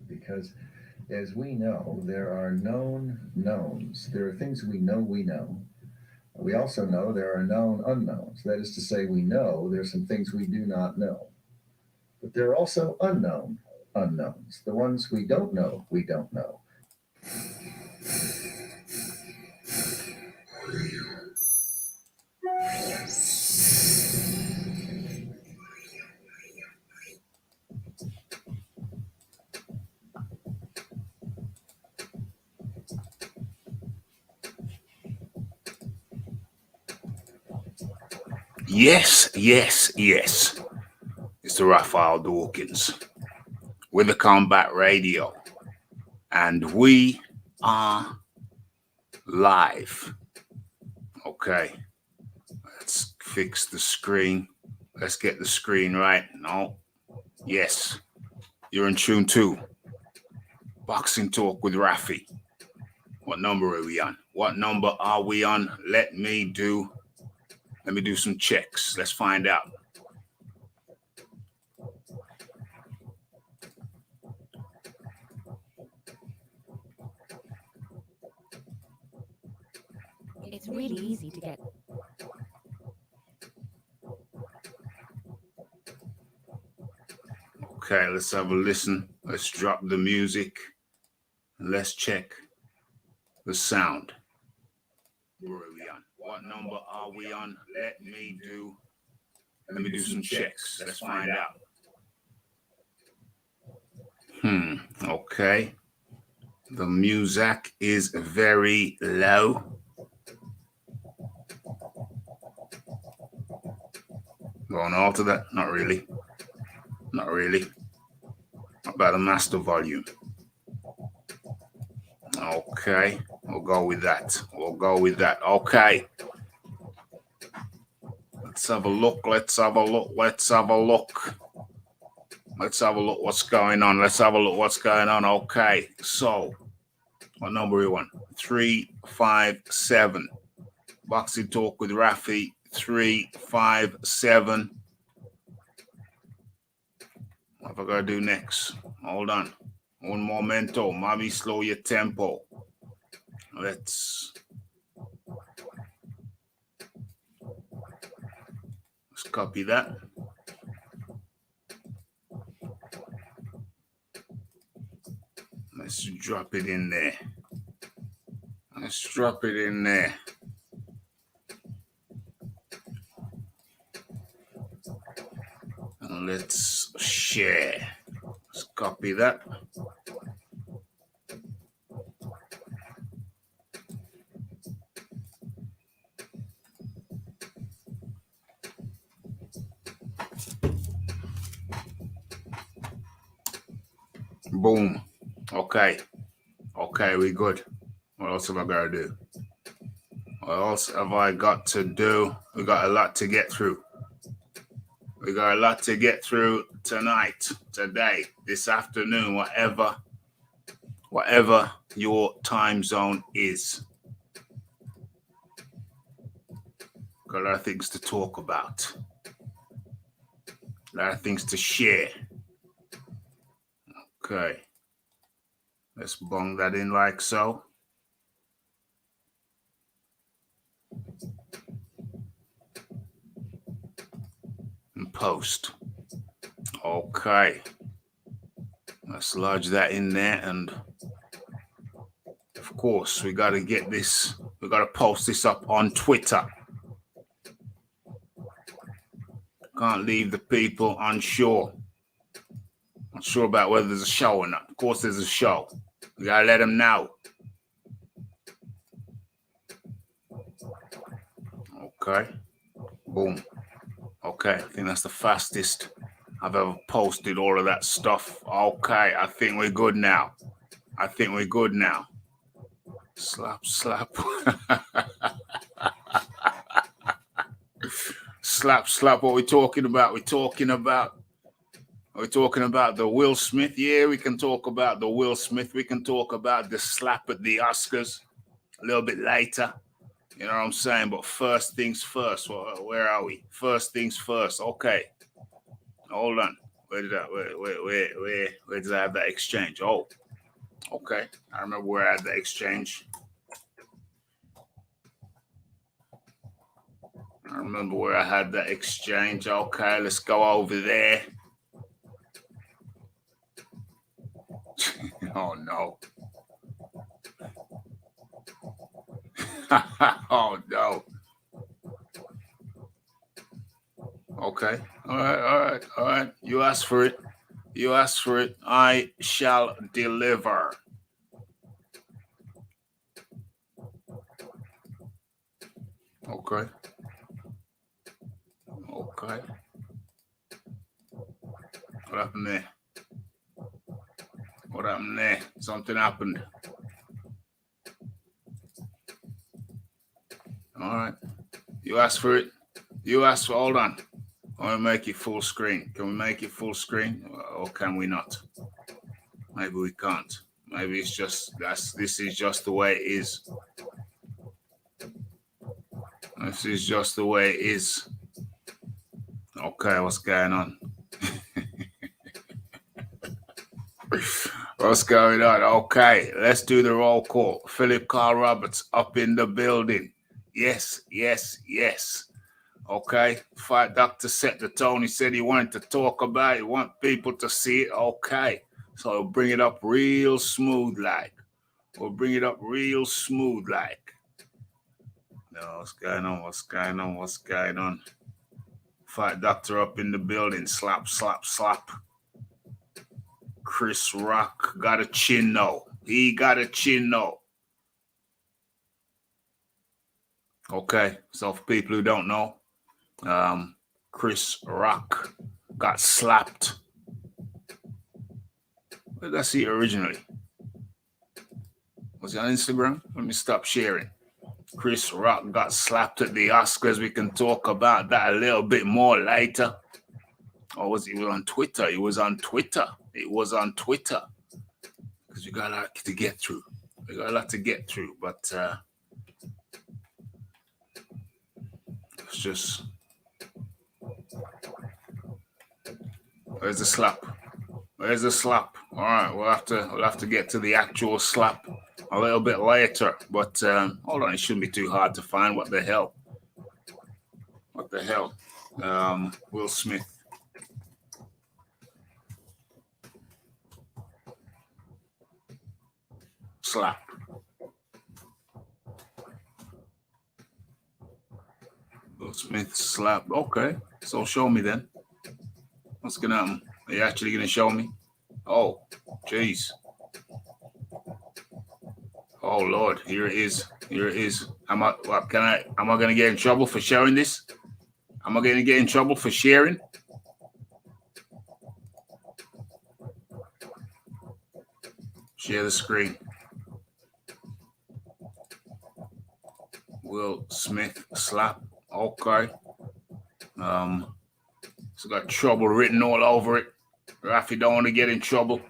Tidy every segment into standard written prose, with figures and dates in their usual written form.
because, as we know, there are known knowns. There are things we know we know. We also know there are known unknowns. That is to say, we know there's some things we do not know. But there are also unknown unknowns, the ones we don't know. Yes, yes, yes. It's the Raphael Dawkins with the Combat Radio. And we are live. Okay, let's fix the screen. Let's get the screen right. No. Yes. You're in tune to Boxing Talk with Raphie. What number are we on? What number are we on? Let me do some checks. Let's find out. It's really easy to get. Okay, let's have a listen. Let's drop the music. And let's check the sound. Where are we on? What number are we on? Let me do some checks. Let's find out. Okay. The music is very low. Going to alter that? Not really. Not really. How about the master volume? Okay. We'll go with that. Okay. Let's have a look. Let's have a look what's going on. Okay. So, what number are we on? 357. Boxing Talk with Raphie. 357. What have I got to do next? Hold on. Un momento. Mommy, slow your tempo. Let's copy that. Let's drop it in there. And let's share. Let's copy that. Boom. Okay, we good. What else have I got to do? What else have I got to do? We got a lot to get through. Tonight, today, this afternoon, whatever your time zone is. Got a lot of things to talk about. A lot of things to share. Okay. Let's bung that in like so. And post. Okay. Let's lodge that in there. And of course, we got to get this. We got to post this up on Twitter. Can't leave the people unsure. Not sure about whether there's a show or not. Of course, there's a show. We got to let them know. Okay. Boom. Okay. I think that's the fastest I've ever posted all of that stuff. Okay. I think we're good now. Slap. Slap. What we talking about? We're talking about the Will Smith. Yeah, we can talk about the Will Smith. We can talk about the slap at the Oscars a little bit later. You know what I'm saying? But first things first. Where are we? First things first. Okay. Hold on. Where did where did I have that exchange? Oh, okay. I remember where I had the exchange. I remember where I had that exchange. Okay, let's go over there. Oh no. Oh no. Okay. All right. You asked for it. You asked for it. I shall deliver. Okay. Okay. What happened there? What happened there? Something happened. All right. You asked for it. You asked for. Hold on. I want to make it full screen. Can we make it full screen, or can we not? Maybe we can't. Maybe it's just this is just the way it is. This is just the way it is. Okay, what's going on? What's going on? Okay, let's do the roll call. Philip Carl Roberts up in the building. Yes. Okay, Fight Doctor set the tone. He said he wanted to talk about it. He want people to see it. Okay, so we'll bring it up real smooth like. No, what's going on? Fight Doctor up in the building. Slap. Chris Rock got a chin though. He got a chin though. Okay, so for people who don't know, Chris Rock got slapped. Where did I see it originally? Was it on Instagram? Let me stop sharing. Chris Rock got slapped at the Oscars. We can talk about that a little bit more later. Or was it on Twitter? It was on Twitter. Because we got a lot to get through. But it's just... Where's the slap? All right, we'll have to get to the actual slap a little bit later. But hold on, it shouldn't be too hard to find. What the hell? Will Smith. Slap. Will Smith slap. Okay, so show me then. What's gonna happen? Are you actually gonna show me? Oh, jeez. Oh Lord, here it is. Am I gonna get in trouble for sharing this? Am I gonna get in trouble for sharing? Share the screen. Will Smith slap. Okay. It's got trouble written all over it. Raphie don't want to get in trouble.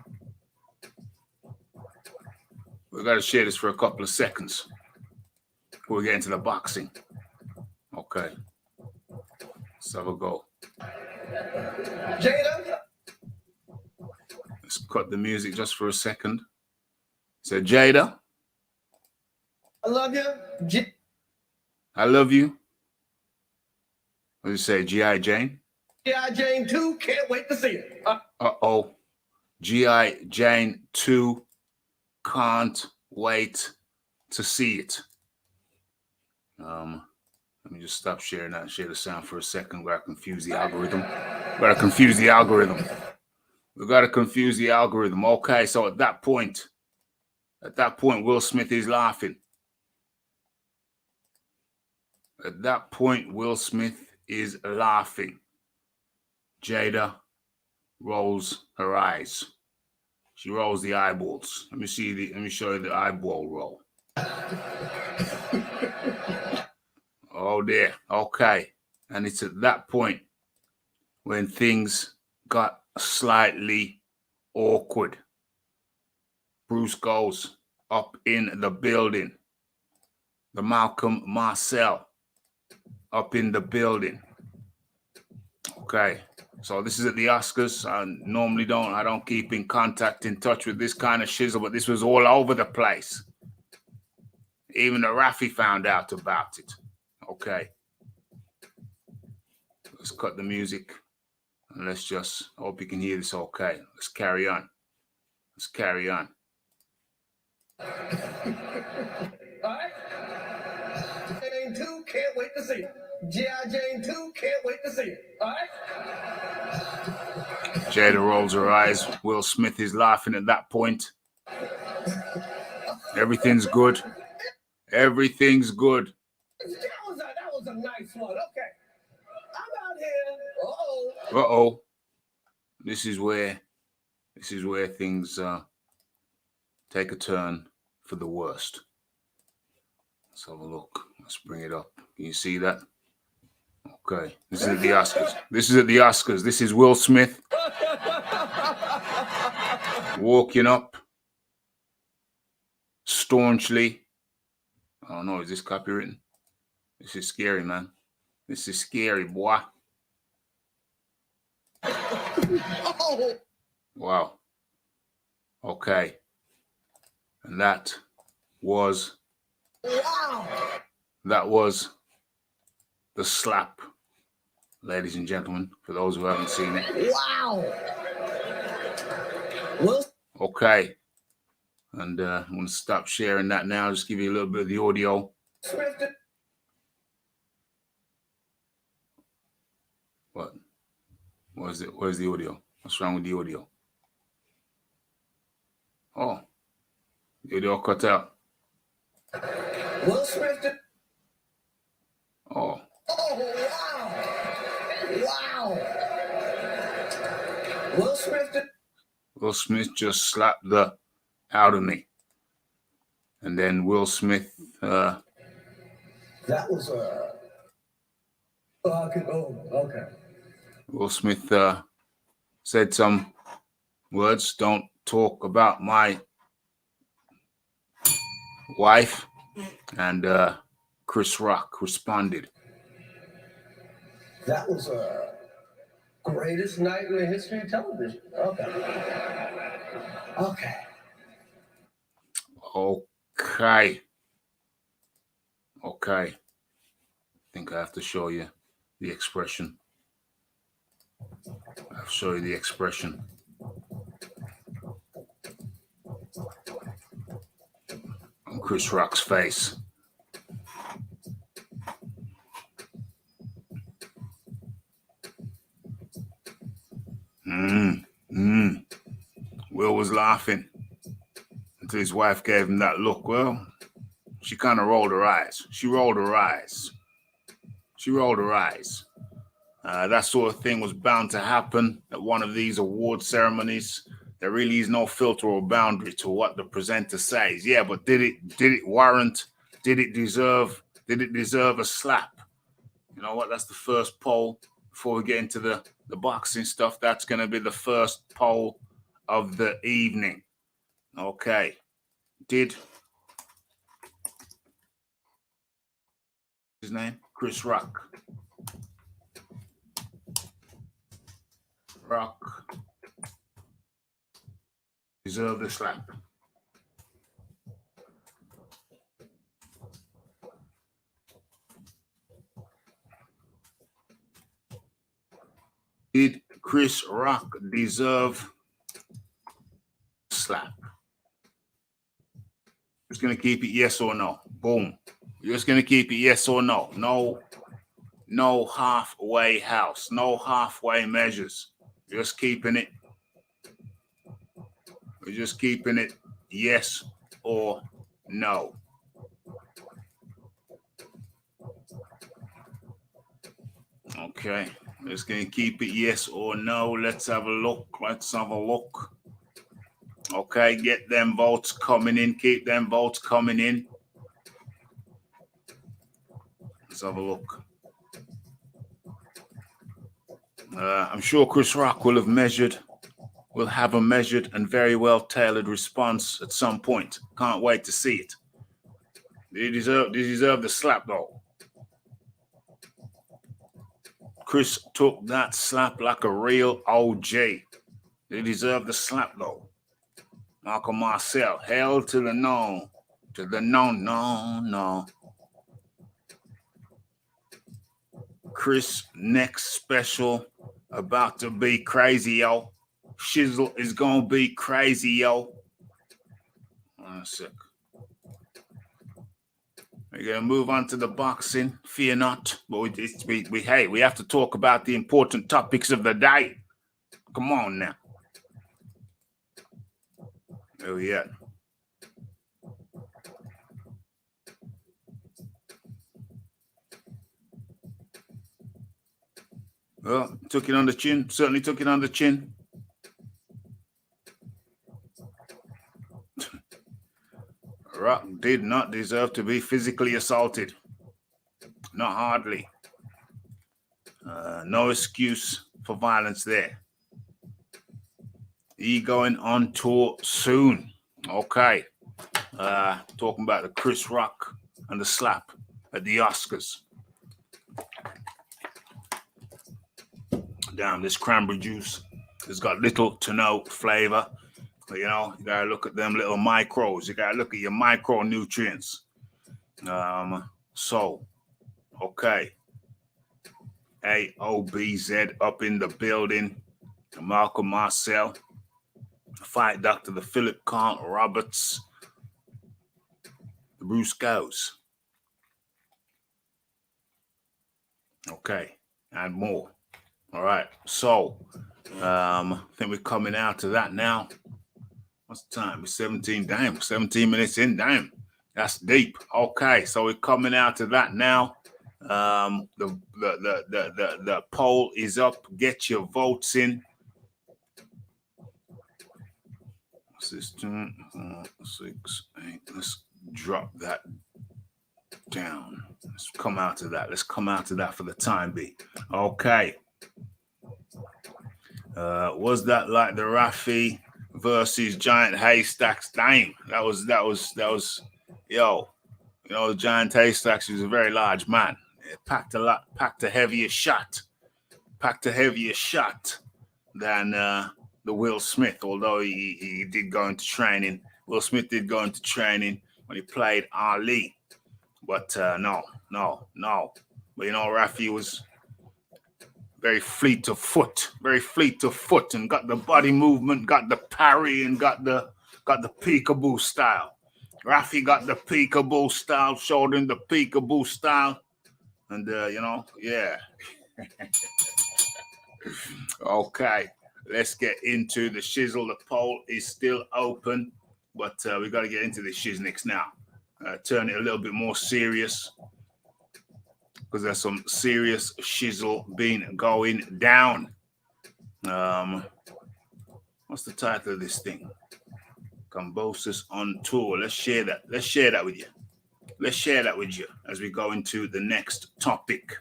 We got to share this for a couple of seconds before we get into the boxing. Okay. Let's have a go. Jada? Let's cut the music just for a second. So Jada. I love you. I love you. What did you say, G.I. Jane? G.I. Jane 2, can't wait to see it. Uh-oh. G.I. Jane 2, can't wait to see it. Let me just stop sharing that and share the sound for a second. We gotta confuse the algorithm. Okay, so at that point, Will Smith is laughing. Jada rolls her eyes. She rolls the eyeballs. Let me show you the eyeball roll. Oh dear. Okay. And it's at that point when things got slightly awkward. Bruce goes up in the building. The Malcolm Marcel up in the building. Okay. So this is at the Oscars. I normally don't keep in touch with this kind of shizzle, but this was all over the place. Even the Raphie found out about it. Okay. Let's cut the music. And let's just hope you can hear this okay. Let's carry on. Let's carry on. All right? Jane 2, can't wait to see it. G.I. Jane 2, can't wait to see it. All right? Jada rolls her eyes. Will Smith is laughing at that point. Everything's good. Everything's good. That was a nice one. Okay. I'm out here. Uh-oh. Uh-oh. This is where things take a turn for the worst. Let's have a look. Let's bring it up. Can you see that? Okay. This is at the Oscars. This is at the Oscars. This is Will Smith walking up staunchly. I don't know. Is this copywritten? This is scary, man. This is scary, boy. Oh. Wow. Okay. And that was the slap, ladies and gentlemen, for those who haven't seen it. Wow. Well, okay. And I'm going to stop sharing that now. Just give you a little bit of the audio. What? Where's the audio? What's wrong with the audio? Oh, the audio cut out. Will Smith. Oh. Oh, wow. Wow. Will Smith. Will Smith just slapped the out of me. And then Will Smith. That was okay. Will Smith said some words. Don't talk about my wife. And Chris Rock responded. That was greatest night in the history of television. Okay. I think I have to show you the expression. I'll show you the expression. On Chris Rock's face. Will was laughing until his wife gave him that look. Well, she kind of rolled her eyes. That sort of thing was bound to happen at one of these award ceremonies. There really is no filter or boundary to what the presenter says. Yeah, but did it warrant? Did it deserve a slap? You know what? That's the first poll before we get into the boxing stuff. That's going to be the first poll of the evening. Okay. Did his name? Chris Rock. Deserve the slap. Did Chris Rock deserve a slap? Just gonna keep it yes or no. Boom. You're just gonna keep it yes or no. No halfway house. No halfway measures. Just keeping it. We're just keeping it yes or no. Okay. We're just going to keep it yes or no. Let's have a look. Okay. Get them votes coming in. Keep them votes coming in. Let's have a look. I'm sure Chris Rock will have a measured and very well tailored response at some point. Can't wait to see it. Did he deserve the slap though? Chris took that slap like a real OG. They deserve the slap, though. Malcolm Marcel, hell to the no. To the no, no, no. Chris next special about to be crazy, yo. Shizzle is gonna be crazy, yo. One sec. We're gonna move on to the boxing. Fear not, but we have to talk about the important topics of the day. Come on now. Oh yeah. Well, took it on the chin. Certainly took it on the chin. Rock did not deserve to be physically assaulted. Not hardly. No excuse for violence there. He going on tour soon. Okay. Talking about the Chris Rock and the slap at the Oscars. Damn, this cranberry juice has got little to no flavor. You know, you gotta look at them little micros. You gotta look at your micronutrients. So, okay. AOBZ up in the building. Malcolm Marcel. Fight Doctor, the Philip Carl Roberts. The Bruce goes. Okay, and more. All right, so I think we're coming out to that now. What's the time? We're 17. Damn, 17 minutes in. Damn, that's deep. Okay, so we're coming out to that now. The poll is up. Get your votes in. System 6, 8. Let's drop that down. Let's come out to that. Let's come out to that for the time being. Okay. Was that like the Raphie versus Giant Haystacks? Damn, that was yo. You know, the Giant Haystacks was a very large man. It packed a heavier shot than the Will Smith, although he did go into training. Will Smith did go into training when he played Ali. But no. But you know, Raphie was very fleet of foot, and got the body movement, got the parry, and got the peekaboo style. Raphie got the peekaboo style, showed him the peekaboo style, and you know, yeah. Okay, let's get into the shizzle. The poll is still open, but we got to get into the shiznix now. Turn it a little bit more serious, because there's some serious shizzle been going down. What's the title of this thing? Kambosos on tour. Let's share that with you. Let's share that with you as we go into the next topic.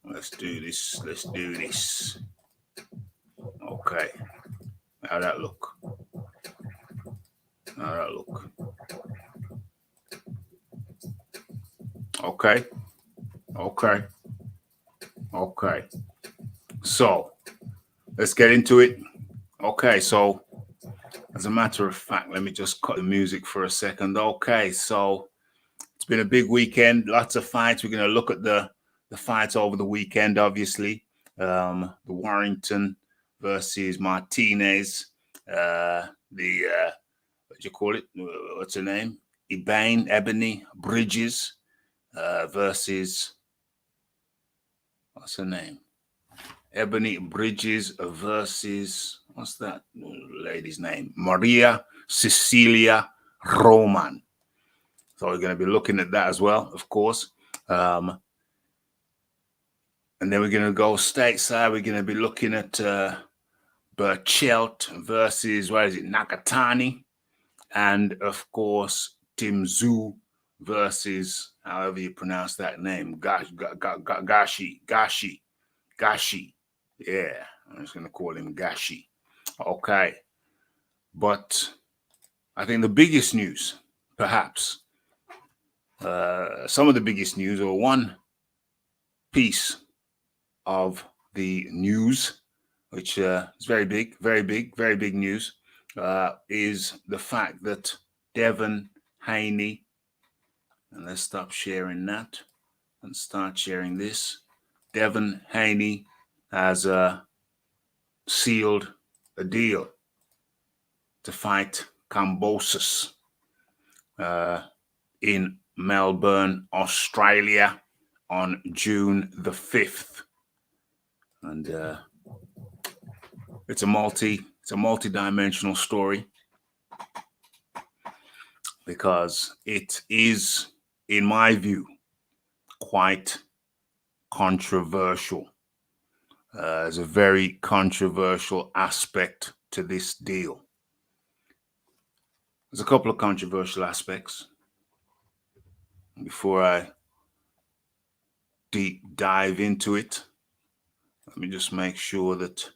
Let's do this. Okay. How'd that look? Okay. So let's get into it. Okay, so as a matter of fact, let me just cut the music for a second. Okay, so it's been a big weekend, lots of fights. We're going to look at the fights over the weekend, obviously. The Warrington versus Martinez, what do you call it? What's her name? Ebony Bridges versus, what's her name? Ebony Bridges versus, what's that lady's name? Maria Cecilia Roman. So we're going to be looking at that as well, of course. And then we're going to go stateside. We're going to be looking at Burchelt versus, Nakatani. And, of course, Tim Zhu versus, however you pronounce that name, Gashi. Yeah, I'm just going to call him Gashi. Okay. But I think the biggest news, perhaps, some of the biggest news, or one piece of the news, which is very big, very big, very big news, is the fact that Dazn, Haney, and let's stop sharing that and start sharing this. Dazn, Haney has sealed a deal to fight Kambosos in Melbourne, Australia on June the 5th. And it's a multi-dimensional story, because it is, in my view, quite controversial. There's a very controversial aspect to this deal. There's a couple of controversial aspects. Before I deep dive into it, let me just make sure that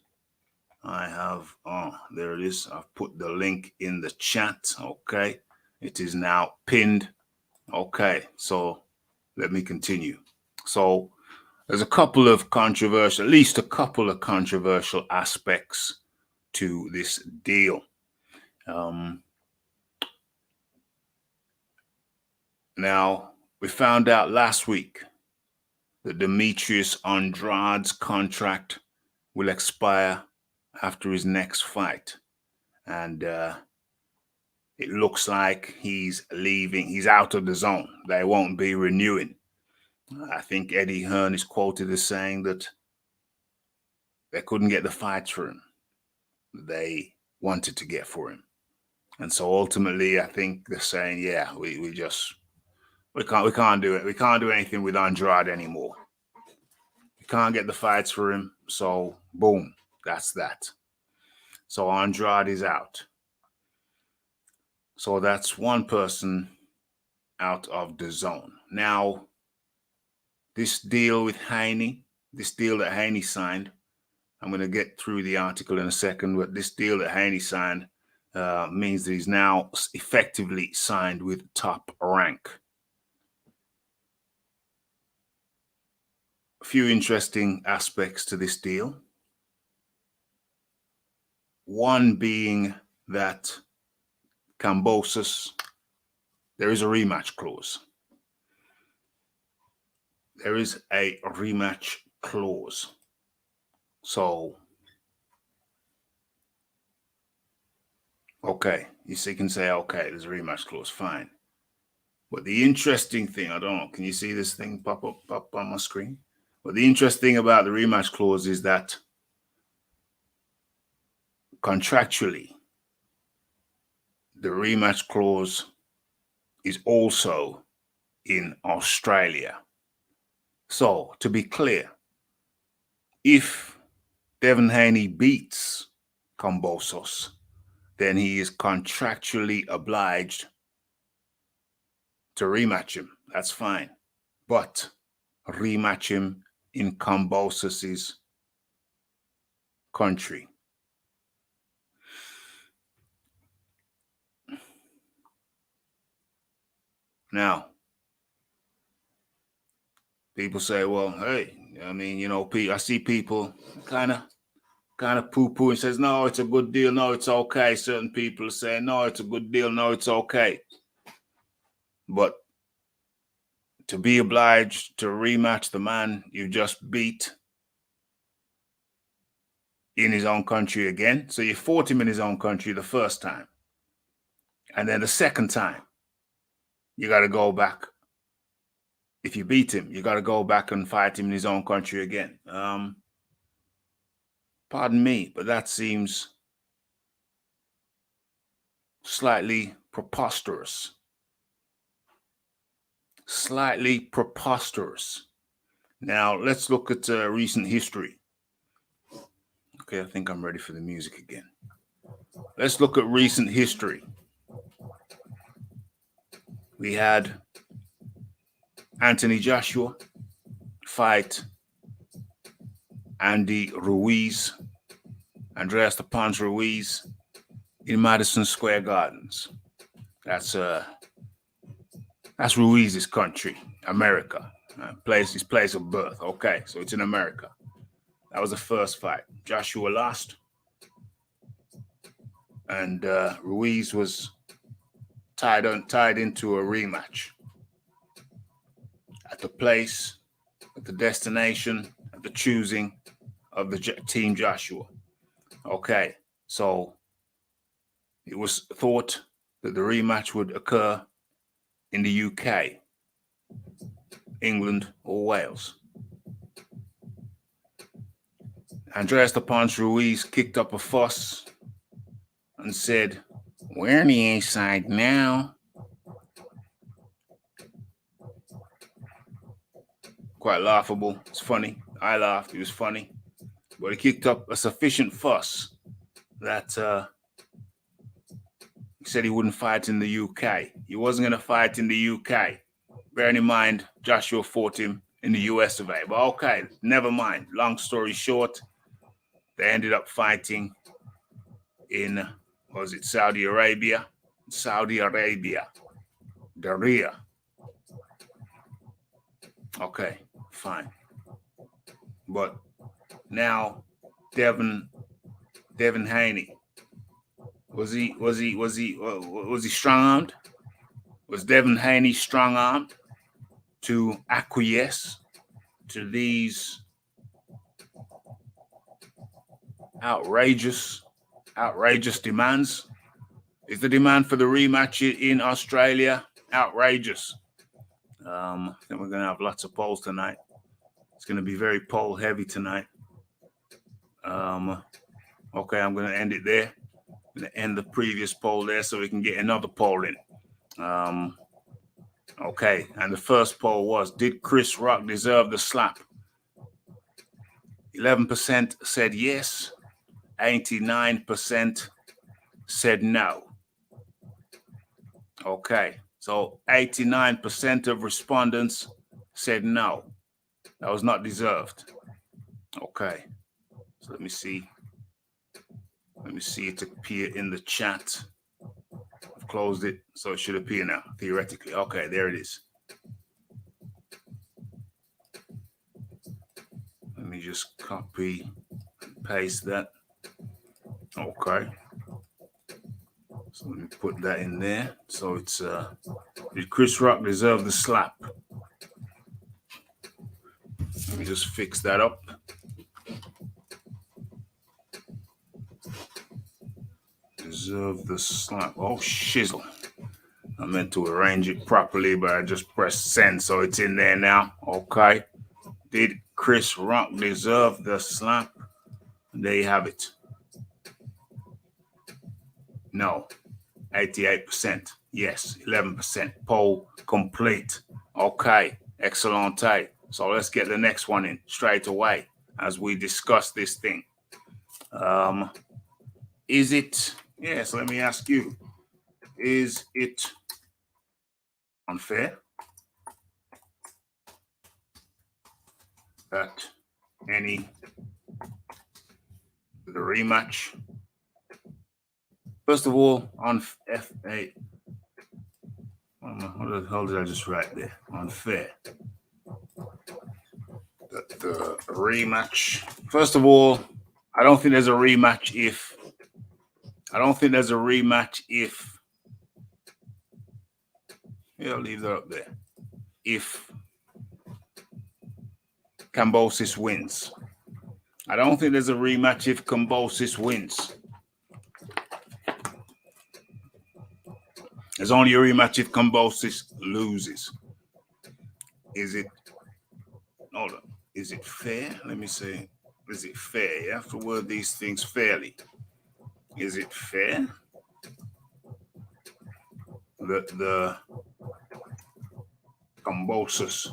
I have, oh, there it is. I've put the link in the chat. Okay. It is now pinned. Okay. So let me continue. So there's a couple of controversial, at least a couple of controversial aspects to this deal. Now, we found out last week that Demetrius Andrade's contract will expire after his next fight. And it looks like he's leaving. He's out of the zone. They won't be renewing. I think Eddie Hearn is quoted as saying that they couldn't get the fights for him they wanted to get for him. And so ultimately, I think they're saying, yeah, we can't do it. We can't do anything with Andrade anymore. We can't get the fights for him. So boom, that's that. So Andrade is out. So that's one person out of the zone. Now, this deal with Haney, this deal that Haney signed, I'm going to get through the article in a second, but this deal that Haney signed means that he's now effectively signed with Top Rank. A few interesting aspects to this deal. One being that Kambosos, there is a rematch clause. There is a rematch clause. So, okay, you can say, okay, there's a rematch clause, fine. But the interesting thing, I don't know, can you see this thing pop up on my screen? But the interesting thing about the rematch clause is that contractually, the rematch clause is also in Australia. So, to be clear, if Devin Haney beats Kambosos, then he is contractually obliged to rematch him. That's fine. But rematch him in Kambosos' country. Now, people say, well, hey, I mean, you know, I see people kind of poo-poo and says, no, it's a good deal. No, it's okay. Certain people say, no, it's a good deal. No, it's okay. But to be obliged to rematch the man you just beat in his own country again. So you fought him in his own country the first time. And then the second time, you got to go back. If you beat him, you got to go back and fight him in his own country again. Pardon me, but that seems slightly preposterous. Slightly preposterous. Now, let's look at recent history. Okay, I think I'm ready for the music again. Let's look at recent history. We had Anthony Joshua fight Andy Ruiz, Andreas the Pons Ruiz in Madison Square Gardens. That's That's Ruiz's country, America. His place of birth. Okay, so it's in America. That was the first fight. Joshua lost, and Ruiz was tied into a rematch at the place, at the destination, at the choosing of the team Joshua. Okay, so it was thought that the rematch would occur in the UK, England, or Wales. Andreas the Punch Ruiz kicked up a fuss and said, "We're on the A side now." Quite laughable. It's funny. I laughed. It was funny. But he kicked up a sufficient fuss that he said he wouldn't fight in the UK. He wasn't going to fight in the UK. Bearing in mind, Joshua fought him in the US of A. But okay, never mind. Long story short, they ended up fighting in, was it Saudi Arabia? Saudi Arabia. Daria. Okay, fine. But now Devin Haney, was he strong-armed? Was Devin Haney strong-armed to acquiesce to these outrageous demands? Is the demand for the rematch in Australia outrageous? I think we're going to have lots of polls tonight. It's going to be very poll heavy tonight. Okay, I'm going to end it there. I'm going to end the previous poll there so we can get another poll in. Okay, and the first poll was, did Chris Rock deserve the slap? 11% said yes. 89% said no. Okay, so 89% of respondents said no. That was not deserved. Okay, so let me see. Let me see it appear in the chat. I've closed it, so it should appear now, theoretically. Okay, there it is. Let me just copy and paste that. Okay. So let me put that in there. So it's, did Chris Rock deserve the slap? Let me just fix that up. Deserve the slap. Oh, shizzle. I meant to arrange it properly, but I just pressed send, so it's in there now. Okay. Did Chris Rock deserve the slap? There you have it. No. 88%. Yes. 11%. Poll complete. Okay. Excellent. So let's get the next one in straight away as we discuss this thing. Is it, yes, let me ask you, is it unfair that the rematch, first of all, on FA, what the hell did I just write there? Unfair. The rematch, first of all, I don't think there's a rematch if, yeah, I'll leave that up there. If Kambosos wins. I don't think there's a rematch if Kambosos wins. There's only a rematch if Kambosos loses. Is it, hold on, is it fair? Let me say, is it fair? You have to word these things fairly. Is it fair that the Kambosos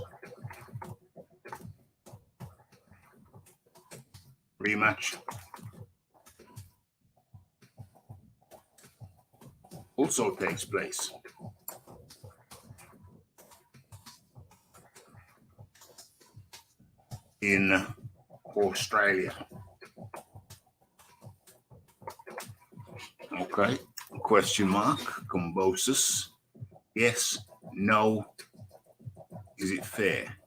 rematch also takes place in Australia? Okay, question mark. Kambosos, yes, No. Is it fair?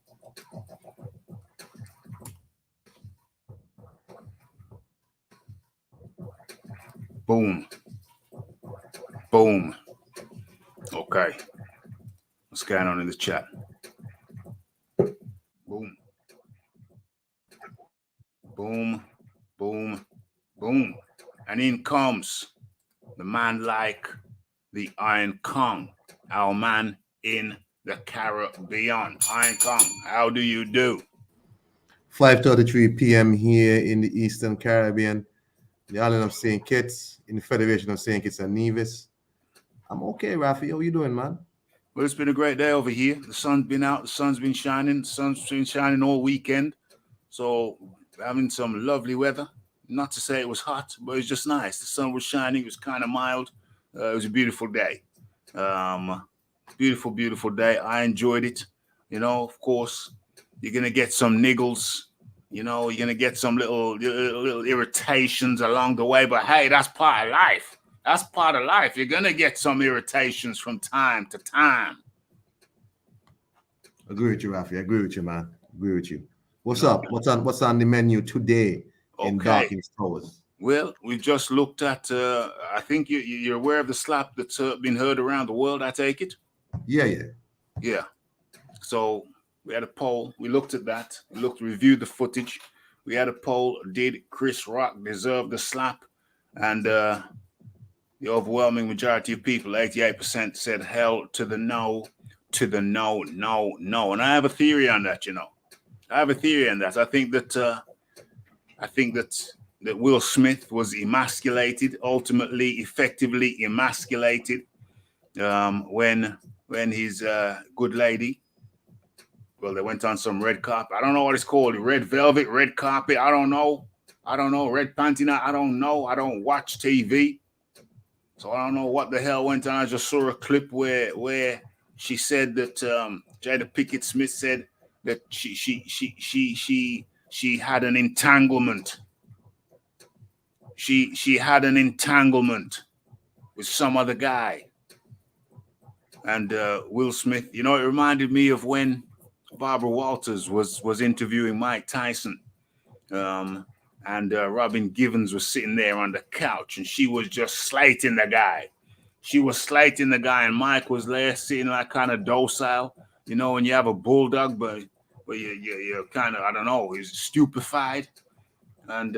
Boom. Boom. Okay. What's going on in the chat? Boom. Boom. Boom. Boom. And in comes the man like the Iron Kong, our man in the Caribbean. Iron Kong, how do you do? 5:33 p.m. here in the Eastern Caribbean, the island of St. Kitts, in the Federation of St. Kitts and Nevis. I'm okay, Raphie. How you doing, man? Well, it's been a great day over here. The sun's been out. The sun's been shining. The sun's been shining all weekend. So having some lovely weather. Not to say it was hot, but it was just nice. The sun was shining. It was kind of mild. It was a beautiful day. Beautiful, beautiful day. I enjoyed it. You know, of course, you're going to get some niggles. You know, you're going to get some little irritations along the way. But hey, that's part of life. That's part of life. You're going to get some irritations from time to time. Agree with you, Raphie. Agree with you, man. Agree with you. What's up? What's on the menu today in Dawkins Towers? Well, we just looked at, I think you're aware of the slap that's been heard around the world, I take it? Yeah. So we had a poll. We looked at that. We reviewed the footage. We had a poll. Did Chris Rock deserve the slap? And the overwhelming majority of people, 88%, said hell to the no, no. And I have a theory on that, you know. I think that Will Smith was emasculated, ultimately, effectively emasculated, when his good lady, well, they went on some red carpet. I don't know what it's called, red velvet, red carpet. I don't know, red panty night. I don't know. I don't watch TV, so I don't know what the hell went on. I just saw a clip where she said that Jada Pinkett Smith said that she had an entanglement. She had an entanglement with some other guy. And Will Smith, you know, it reminded me of when Barbara Walters was interviewing Mike Tyson. And Robin Givens was sitting there on the couch, and she was just slating the guy. And Mike was there sitting like kind of docile, you know, when you have a bulldog, but you're kind of, I don't know, he's stupefied. And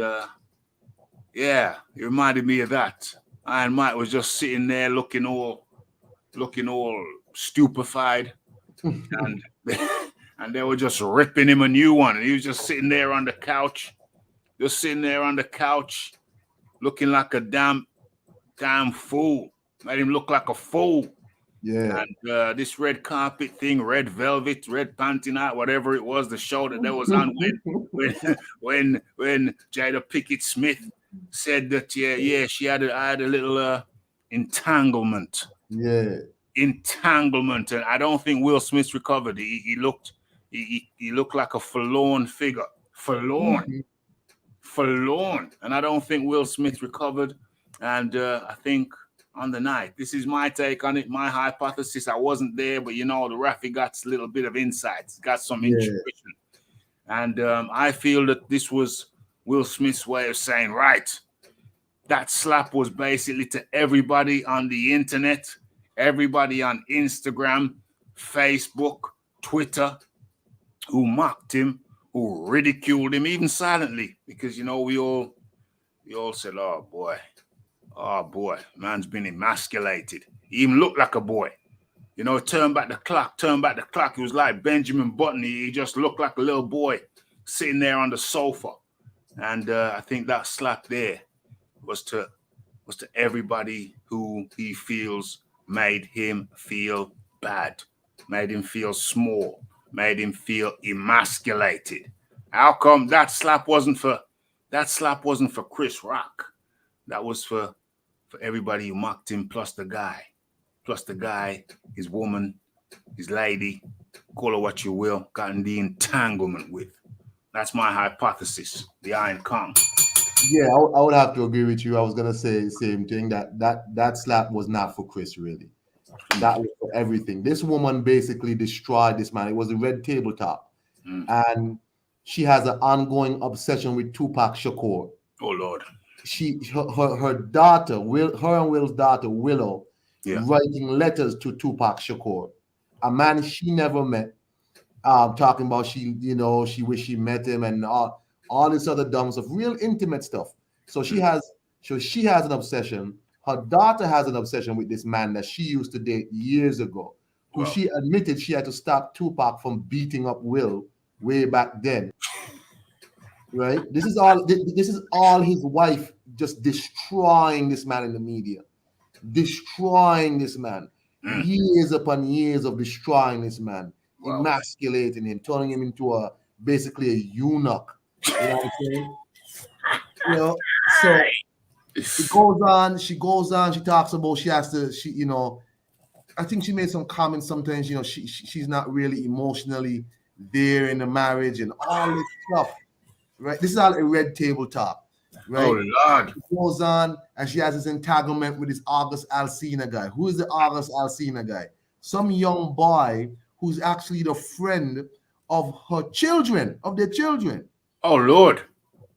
yeah, it reminded me of that. And Mike was just sitting there looking all stupefied. and they were just ripping him a new one. And he was just sitting there on the couch, looking like a damn fool. Made him look like a fool. Yeah. And this red carpet thing, red velvet, red panty night, whatever it was, the show that was on when Jada Pinkett Smith said that she had a little entanglement. Yeah. Entanglement, and I don't think Will Smith recovered. He looked like a forlorn figure, forlorn, and I don't think Will Smith recovered. And I think on the night, this is my take on it, my hypothesis. I wasn't there, but you know, the Raphie got a little bit of insights, got some intuition, and I feel that this was Will Smith's way of saying, right, that slap was basically to everybody on the internet. Everybody on Instagram, Facebook, Twitter, who mocked him, who ridiculed him, even silently, because, you know, we all said, oh boy, man's been emasculated. He even looked like a boy. You know, turn back the clock. It was like Benjamin Button. He just looked like a little boy sitting there on the sofa. And I think that slap there was to everybody who he feels made him feel bad, made him feel small, made him feel emasculated. How come that slap wasn't for Chris Rock? That was for everybody who mocked him, plus the guy, his woman, his lady, call her what you will, got in the entanglement with. That's my hypothesis, the Iron Kong. Yeah, I would have to agree with you. I was gonna say the same thing, that slap was not for Chris, really. That was for everything. This woman basically destroyed this man. It was a red tabletop. And she has an ongoing obsession with Tupac Shakur. Oh Lord. Her daughter, her and Will's daughter, Willow, Yeah. writing letters to Tupac Shakur, a man she never met, talking about she wish she met him and all this other dumb stuff, real intimate stuff. So she has an obsession. Her daughter has an obsession with this man that she used to date years ago, who she admitted she had to stop Tupac from beating up Will way back then. Right? This is all his wife just destroying this man in the media. Destroying this man. Years upon years of destroying this man, emasculating him, turning him into basically a eunuch. You know what I'm saying? So it goes on, she talks about I think she made some comments sometimes, she's not really emotionally there in the marriage and all this stuff. Right? This is all a red table talk. Right? Oh Lord. It goes on and she has this entanglement with this August Alsina guy. Who is the August Alsina guy? Some young boy who's actually the friend of their children. Oh Lord.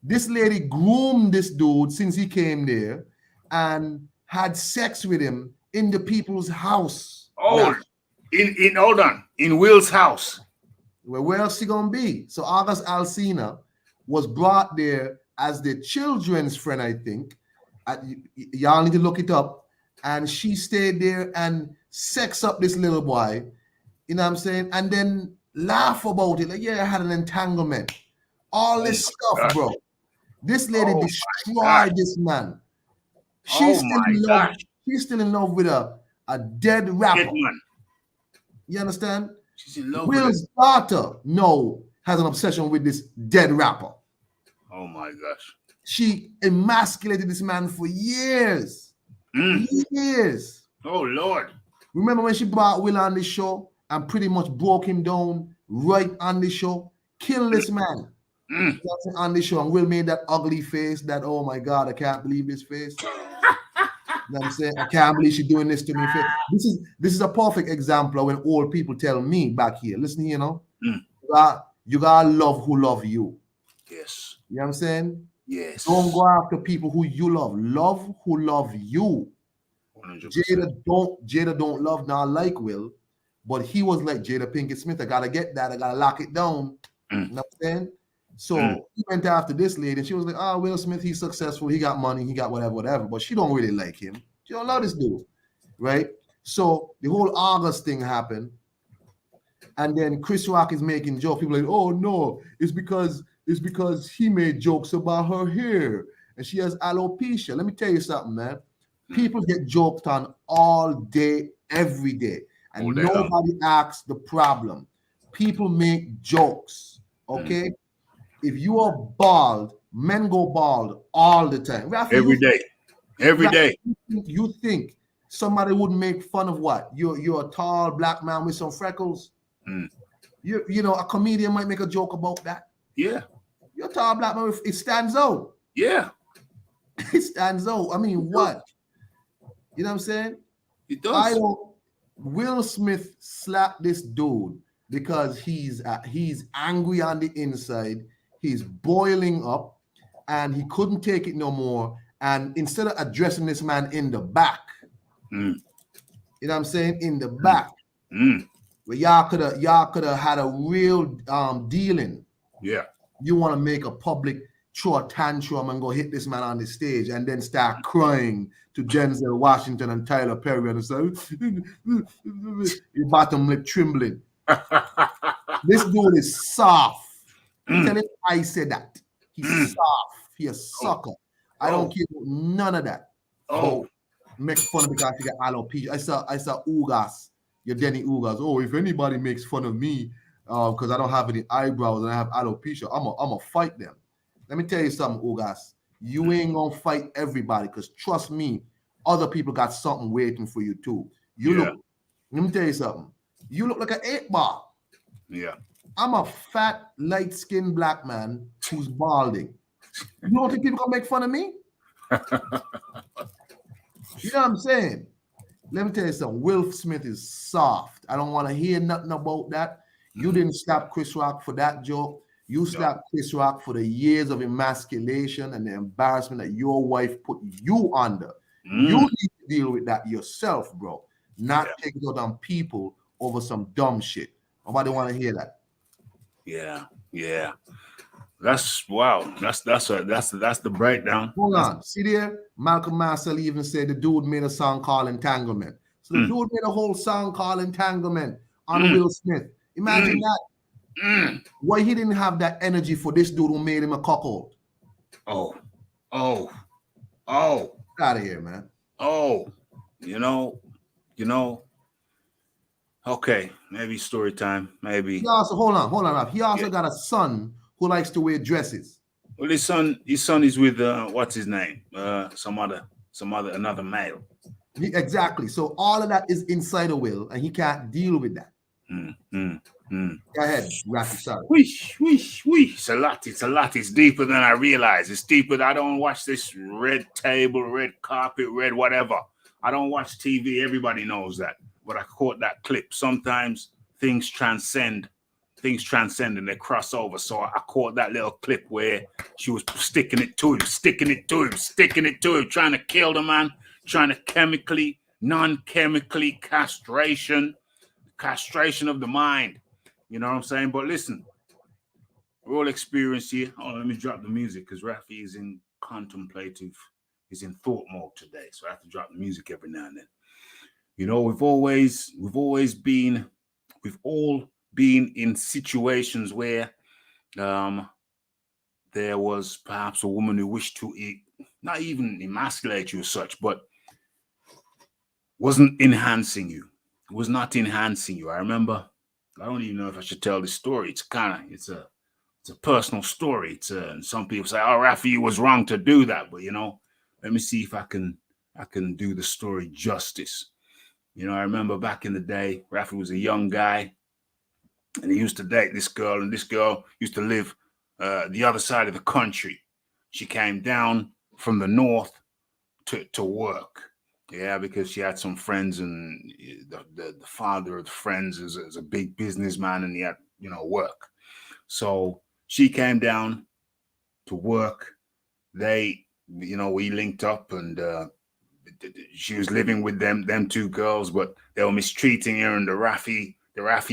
This lady groomed this dude since he came there and had sex with him in the people's house. Oh, hold on. In Will's house. Where else she gonna be? So August Alsina was brought there as the children's friend, I think. Y'all need to look it up. And she stayed there and sex up this little boy. You know what I'm saying? And then laugh about it. Like, yeah, I had an entanglement. All this stuff, bro. This lady destroyed this man. She's still in love with a dead rapper. Dead man. You understand? She's in love Will's daughter, has an obsession with this dead rapper. Oh my gosh. She emasculated this man for years. Years. Oh Lord. Remember when she brought Will on the show and pretty much broke him down right on the show? Kill this man. On the show, and Will made that ugly face, that oh my God, I can't believe this face. You know what I'm saying? I can't believe she's doing this to me. This is a perfect example of when old people tell me back here, listen here, you gotta love who love you. Yes. You know what I'm saying? Yes. Don't go after people who you love. Love who love you. 100%. Jada don't love now like Will, but he was like Jada Pinkett Smith. I gotta get that. I gotta lock it down. You know what I'm saying? So he went after this lady, and she was like, Will Smith, he's successful. He got money. He got whatever. But she don't really like him. She don't love this dude, right? So the whole August thing happened. And then Chris Rock is making jokes. People are like, oh, no, it's because he made jokes about her hair. And she has alopecia. Let me tell you something, man. People get joked on all day, every day. And nobody asks the problem. People make jokes, okay? If you are bald, men go bald all the time. Raphie, Every day. You think somebody would make fun of what? You're a tall black man with some freckles. A comedian might make a joke about that. Yeah. You're a tall black man. It stands out. Yeah. It stands out. I mean, what? You know what I'm saying? It does. Will Smith slapped this dude because he's angry on the inside. He's boiling up and he couldn't take it no more. And instead of addressing this man in the back, you know what I'm saying? In the back, where y'all could have had a real dealing. Yeah. You want to make a public throw a tantrum and go hit this man on the stage and then start crying to Denzel Washington and Tyler Perry and say, your bottom lip trembling. This dude is soft. Tell him I said that. He's soft. He's a sucker. I don't care about none of that. Make fun because he got alopecia. I saw Ugas, your Denny Ugas. Oh, if anybody makes fun of me because I don't have any eyebrows and I have alopecia, I'm a fight them. Let me tell you something, Ugas. You ain't gonna fight everybody because trust me, other people got something waiting for you too. Let me tell you something. You look like an 8-ball. Yeah. I'm a fat, light-skinned black man who's balding. You don't think people gonna make fun of me? You know what I'm saying? let me tell you something. Will Smith is soft. I don't want to hear nothing about that. You didn't slap Chris Rock for that joke. You slapped Chris Rock for the years of emasculation and the embarrassment that your wife put you under. You need to deal with that yourself, bro. Not take it out on people over some dumb shit. Nobody want to hear that. Yeah. That's wow. That's the breakdown. Hold on. See there? Malcolm Marcel even said the dude made a song called Entanglement. So the dude made a whole song called Entanglement on Will Smith. Imagine that. Why he didn't have that energy for this dude who made him a cuckold? Oh. Get out of here, man. You know. Okay, maybe story time. Maybe. He also hold on. He also got a son who likes to wear dresses. Well, his son is with what's his name? Another male. Exactly. So all of that is inside of Will, and he can't deal with that. Go ahead, Raphie. Sorry. Wish. It's a lot. It's deeper than I realize. It's deeper. I don't watch this red table, red carpet, red whatever. I don't watch TV. Everybody knows that. But I caught that clip. Sometimes things transcend and they cross over. So I caught that little clip where she was sticking it to him, trying to kill the man, trying to non-chemically castration of the mind. You know what I'm saying? But listen, we're all experienced here. Oh, let me drop the music because Raphie is in contemplative, he's in thought mode today. So I have to drop the music every now and then. You know, we've all been in situations where there was perhaps a woman who wished to not even emasculate you as such, but wasn't enhancing you. It was not enhancing you. I remember, I don't even know if I should tell this story. It's a personal story. And some people say, "Oh, Raphie, you was wrong to do that." But let me see if I can do the story justice. I remember back in the day, Raphie was a young guy, and he used to date this girl, and this girl used to live the other side of the country. She came down from the north to work. Yeah, because she had some friends, and the father of the friends is a big businessman, and he had, work. So she came down to work. We linked up, and she was living with them two girls, but they were mistreating her, and the Raphie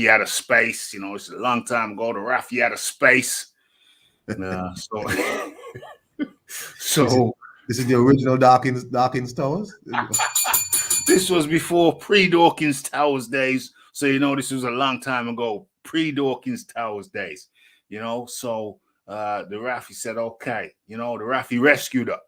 had a space. It's a long time ago. The Raphie had a space. So this is the original Dawkins Towers. This was before pre-Dawkins Towers days. So, this was a long time ago, pre-Dawkins Towers days, So the Raphie said, okay, the Raphie rescued her.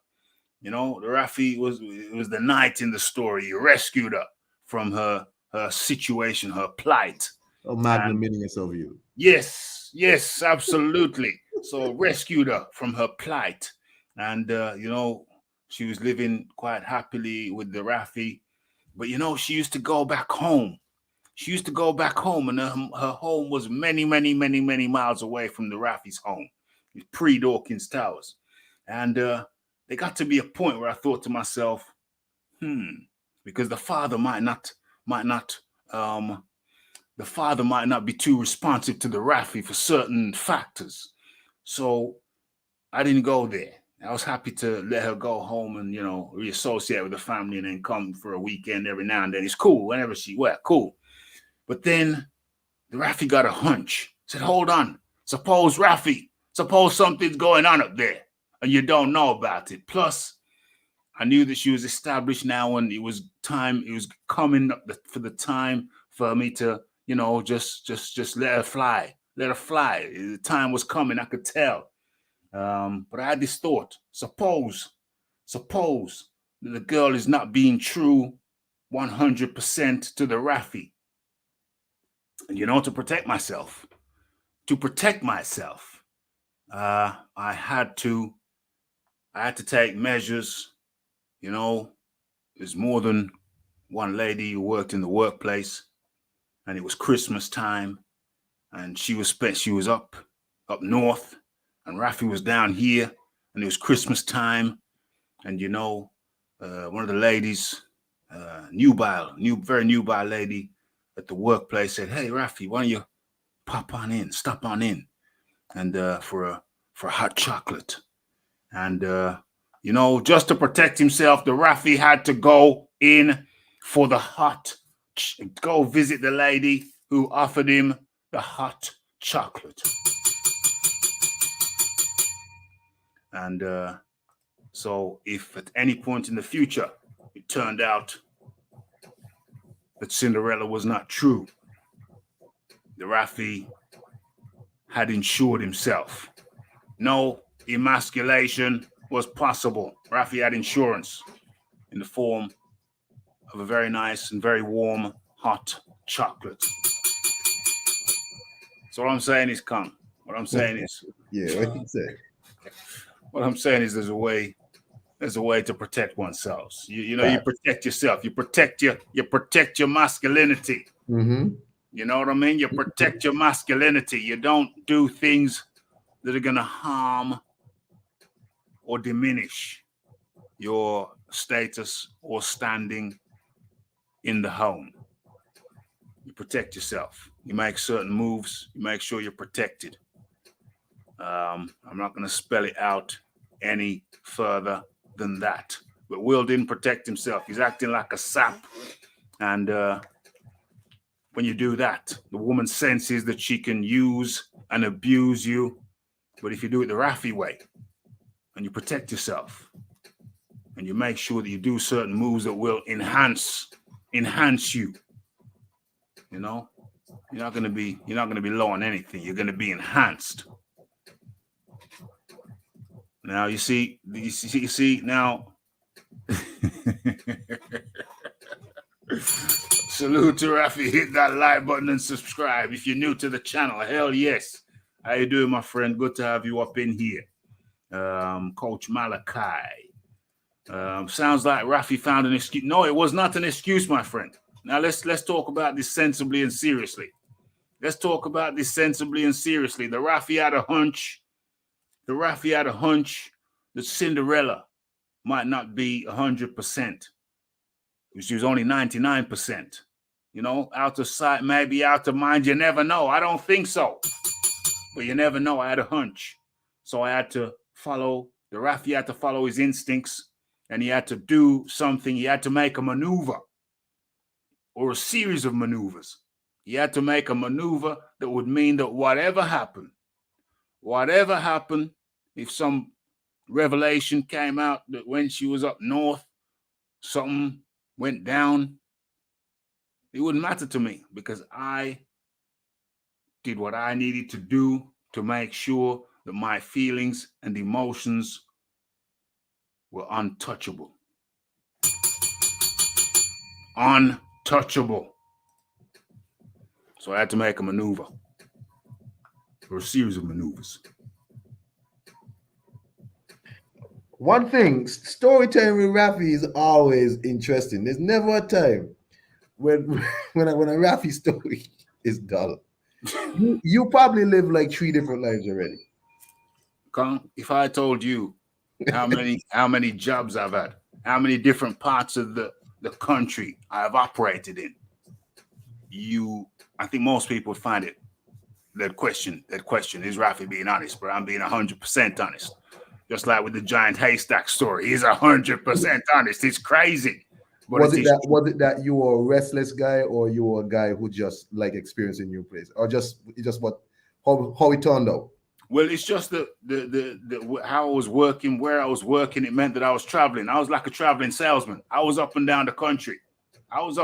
The Raphie was the knight in the story. He rescued her from her situation, her plight. Oh, magnanimous of you. Yes, absolutely. So rescued her from her plight. And, she was living quite happily with the Raphie. But, she used to go back home. And her home was many, many, many, many miles away from the Raphie's home, pre-Dawkins Towers. And there got to be a point where I thought to myself, because the father might not be too responsive to the Raphie for certain factors. So I didn't go there. I was happy to let her go home and, reassociate with the family and then come for a weekend every now and then. It's cool whenever cool. But then the Raphie got a hunch. Said, hold on. Suppose something's going on up there and you don't know about it. Plus, I knew that she was established now, and it was coming up for the time for me to, just let her fly. The time was coming, I could tell. But I had this thought, suppose that the girl is not being true 100% to the Raphie. And, to protect myself, I had to take measures. There's more than one lady who worked in the workplace, and it was Christmas time, and she was up north, and Raphie was down here, and it was Christmas time, and one of the ladies very nubile lady at the workplace said, "Hey, Raphie, why don't you stop on in, and for a hot chocolate?" And just to protect himself, the Raphie had to go in for the go visit the lady who offered him the hot chocolate. And so if at any point in the future it turned out that Cinderella was not true, the Raphie had insured himself. No emasculation was possible. Raphie had insurance in the form of a very nice and very warm hot chocolate. So what I'm saying is, Kong, what I'm saying is, Yeah, what you say? what I'm saying is there's a way to protect oneself. You protect yourself. You protect your masculinity. Mm-hmm. You know what I mean? You protect your masculinity. You don't do things that are gonna harm or diminish your status or standing in the home. You protect yourself. You make certain moves. You make sure you're protected. I'm not going to spell it out any further than that. But Will didn't protect himself. He's acting like a sap. And when you do that, the woman senses that she can use and abuse you. But if you do it the Raphie way, and you protect yourself, and you make sure that you do certain moves that will enhance you, you're not going to be low on anything. You're going to be enhanced. Now you see now. Salute to Raphie. Hit that like button and subscribe if you're new to the channel. Hell yes. How you doing, my friend? Good to have you up in here. Coach Malachi. Sounds like Raphie found an excuse. No, it was not an excuse, my friend. Now let's talk about this sensibly and seriously. The Raphie had a hunch. That Cinderella might not be 100%. She was only 99%. Out of sight, maybe out of mind. You never know. I don't think so. But you never know. I had a hunch. So I had to follow. The Raphie had to follow his instincts. And he had to do something. He had to make a maneuver. Or a series of maneuvers. He had to make a maneuver that would mean that whatever happened, if some revelation came out that when she was up north, something went down, it wouldn't matter to me because I did what I needed to do to make sure that my feelings and emotions were untouchable. Untouchable. So I had to make a maneuver, or a series of maneuvers. One thing, storytelling with Raphie is always interesting. There's never a time when a Raphie story is dull. You probably live like 3 different lives already. Kong, if I told you how many jobs I've had, how many different parts of the country I've operated in, I think most people would find it that question is Raphie being honest, but I'm being 100% honest. Just like with the giant haystack story, he's 100% honest. It's crazy. But was it that you were a restless guy, or you were a guy who just like experiencing new place, or just how it turned out? Well, it's just the how I was working, where I was working. It meant that I was traveling. I was like a traveling salesman. I was up and down the country. I was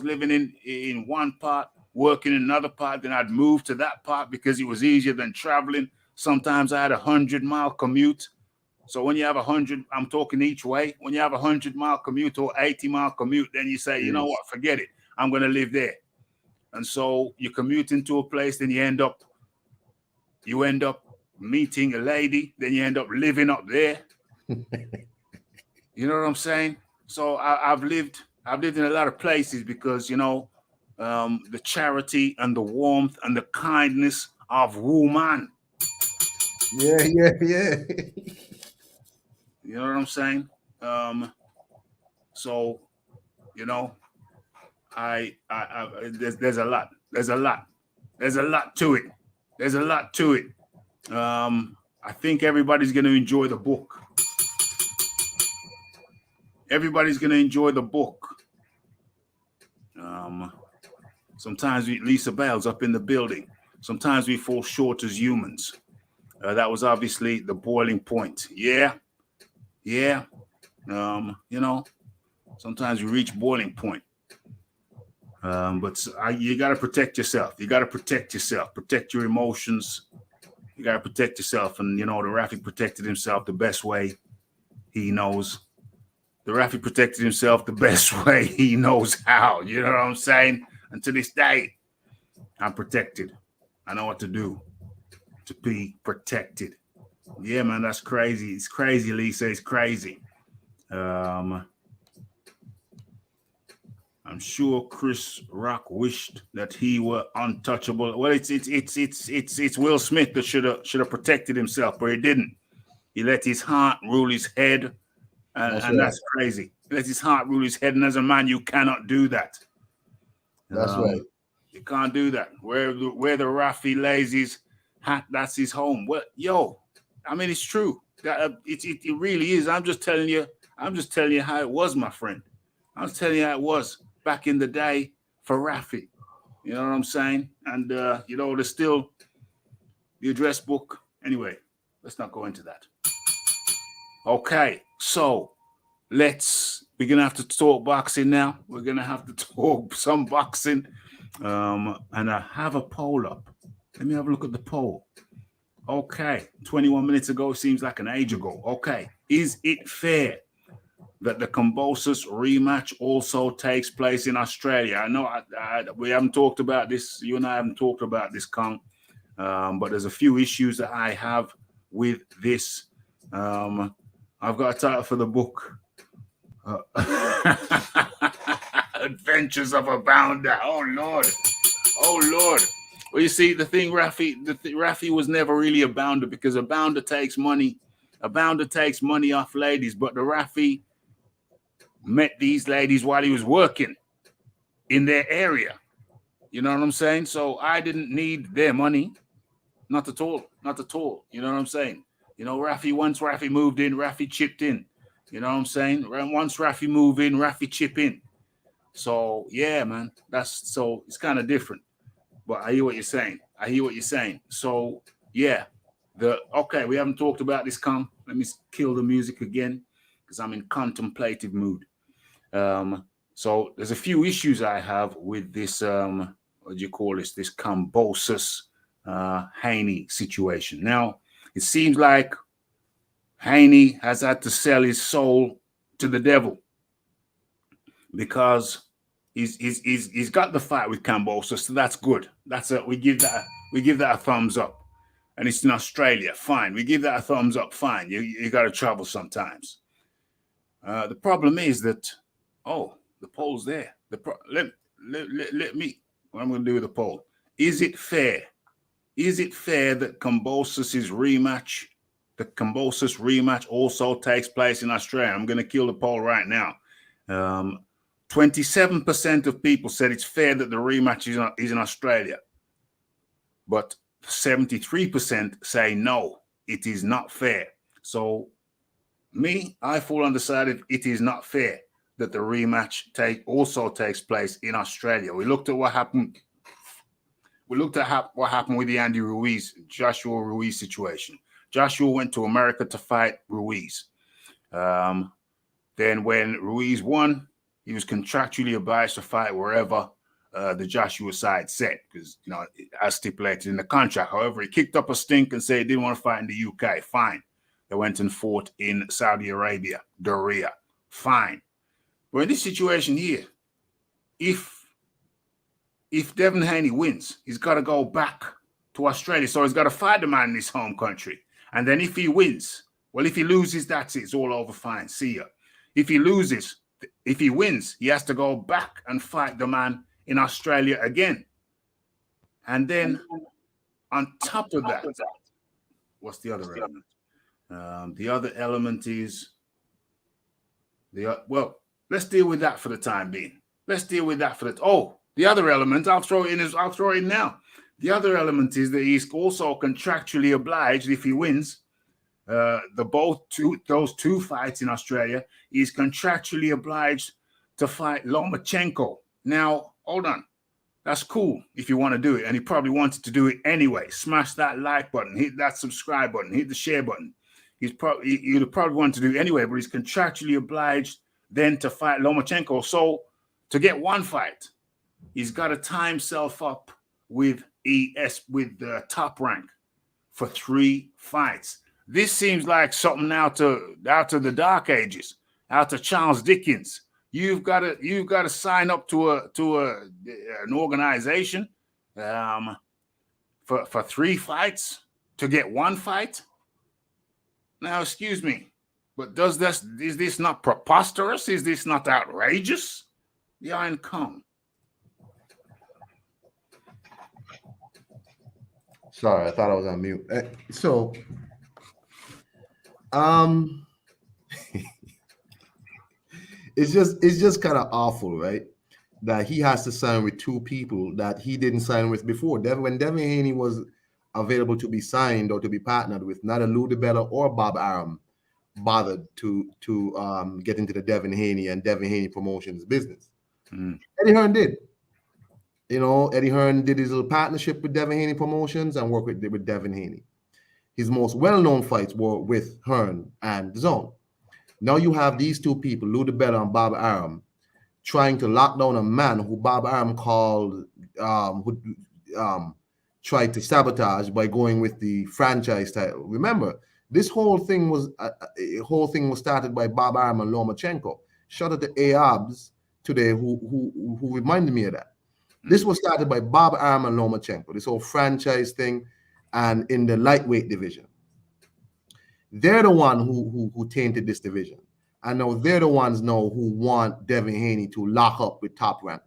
living in one part, working in another part. Then I'd move to that part because it was easier than traveling. Sometimes I had 100-mile commute. So when you have 100, I'm talking each way. When you have 100-mile commute or 80-mile commute, then you say, you know what, forget it. I'm going to live there. And so you commute into a place, then you end up meeting a lady, then you end up living up there. You know what I'm saying? So I've lived in a lot of places because, the charity and the warmth and the kindness of woman. Yeah. You know what I'm saying? So you know, there's a lot. There's a lot to it. There's a lot to it. I think everybody's going to enjoy the book. Everybody's going to enjoy the book. Sometimes Lisa Bell's up in the building. Sometimes we fall short as humans. That was obviously the boiling point. Yeah. You know, sometimes we reach boiling point. But you got to protect yourself. You got to protect yourself. Protect your emotions. You got to protect yourself. And, you know, the Raphie protected himself the best way he knows. The Raphie protected himself the best way he knows how. You know what I'm saying? And to this day, I'm protected. I know what to do to be protected. Yeah, man, that's crazy. It's crazy, Lisa. It's crazy. I'm sure Chris Rock wished that he were untouchable. Well, it's Will Smith that should have protected himself, but he didn't. He let his heart rule his head, and that's crazy. He let his heart rule his head, and as a man, you cannot do that. That's right. You can't do that. Where the Raphie lays his hat, that's his home. Well, yo, I mean, it's true. It really is. I'm just telling you how it was, my friend. I'm just telling you how it was back in the day for Raphie. You know what I'm saying? And, you know, there's still the address book. Anyway, let's not go into that. Okay, so we're going to have to talk boxing now. We're going to have to talk some boxing. And I have a poll up. Let me have a look at the poll. Okay, 21 minutes ago seems like an age ago. Okay, is it fair that the Kambosos rematch also takes place in Australia? I know we haven't talked about this. You and I haven't talked about this, Kong. But there's a few issues that I have with this. I've got a title for the book. Adventures of a Bounder. Oh Lord. Well, you see, the thing, Raphie was never really a bounder, because a bounder takes money. A bounder takes money off ladies, but the Raphie met these ladies while he was working in their area. You know what I'm saying? So I didn't need their money. Not at all. Not at all. You know what I'm saying? You know, once Raphie moved in, Raphie chipped in. You know what I'm saying? Once Raphie moved in, Raphie chip in. So, yeah, man, it's kind of different. But I hear what you're saying. So, yeah, we haven't talked about this, Kong. Let me kill the music again, because I'm in contemplative mood. So there's a few issues I have with this, this Kambosos Haney situation. Now, it seems like Haney has had to sell his soul to the devil, because he's got the fight with Kambosos, so that's good. We give that a thumbs up. And it's in Australia, fine. We give that a thumbs up, fine. You got to travel sometimes. The problem is that, the poll's there. Let me. What I'm going to do with the poll? Is it fair? Is it fair that the Kambosos rematch also takes place in Australia? I'm going to kill the poll right now. 27% of people said it's fair that the rematch is in Australia, but 73% say no, it is not fair. So I fall undecided. It is not fair that the rematch also takes place in Australia. We looked at what happened. We looked at what happened with the Joshua Ruiz situation. Joshua went to America to fight Ruiz. Then when Ruiz won, he was contractually obliged to fight wherever the Joshua side said, because, you know, as stipulated in the contract. However, he kicked up a stink and said he didn't want to fight in the UK. Fine. They went and fought in Saudi Arabia, Doria. Fine. But in this situation here, if Devin Haney wins, he's got to go back to Australia. So he's got to fight the man in his home country. And then if he wins, well, if he loses, that's it. It's all over. Fine. See ya. If he wins, he has to go back and fight the man in Australia again. And then on top of that, what's the other element? The other element is Let's deal with that for the time being. Let's deal with that for the other element. I'll throw it in now. The other element is that he's also contractually obliged if he wins those two fights in Australia. He's contractually obliged to fight Lomachenko. Now, hold on. That's cool if you want to do it, and he probably wanted to do it anyway. Smash that like button, hit that subscribe button, hit the share button. He'd probably want to do it anyway, but he's contractually obliged then to fight Lomachenko. So to get one fight, he's got to tie himself up with the top rank for 3 fights. This seems like something out of the Dark Ages, out of Charles Dickens. You've got to sign up to an organization for 3 fights to get 1 fight. Now, excuse me, but is this not preposterous? Is this not outrageous? The Iron Kong. Sorry, I thought I was on mute. It's just kind of awful, right? That he has to sign with 2 people that he didn't sign with before. When Devin Haney was available to be signed or to be partnered with, neither Lou DiBella or Bob Arum bothered to get into the Devin Haney and Devin Haney Promotions business. Eddie Hearn did. Eddie Hearn did his little partnership with Devin Haney Promotions and worked with Devin Haney. His most well-known fights were with Hearn and Dazn. Now you have these 2 people, Lou DiBella and Bob Arum, trying to lock down a man who Bob Arum called, tried to sabotage by going with the franchise title. Remember, this whole thing was started by Bob Arum and Lomachenko. Shout out to Abs today who reminded me of that. This was started by Bob Arum and Lomachenko, this whole franchise thing, and in the lightweight division. They're the one who tainted this division. And now they're the ones now who want Devin Haney to lock up with Top Rank.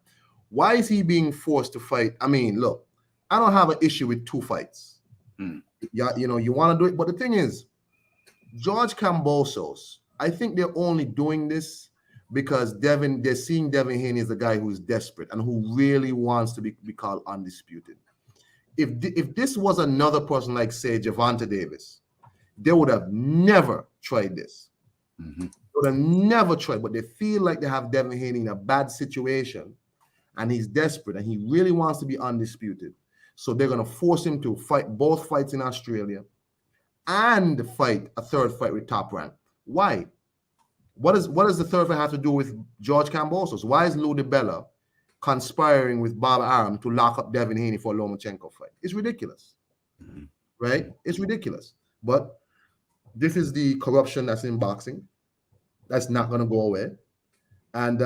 Why is he being forced to fight? I mean, look, I don't have an issue with 2 fights. Yeah, you want to do it. But the thing is, George Kambosos, I think they're only doing this because they're seeing Devin Haney as a guy who's desperate and who really wants to be called undisputed. If this was another person like, say, Gervonta Davis, they would have never tried this. They would have never tried, but they feel like they have Devin Haney in a bad situation and he's desperate and he really wants to be undisputed. So they're going to force him to fight both fights in Australia and fight a 3rd fight with Top Rank. Why? What does the 3rd fight have to do with George Kambosos? Why is Lou DiBella conspiring with Bob Arum to lock up Devin Haney for a Lomachenko fight? It's ridiculous, right? It's ridiculous. But this is the corruption that's in boxing. That's not going to go away. And,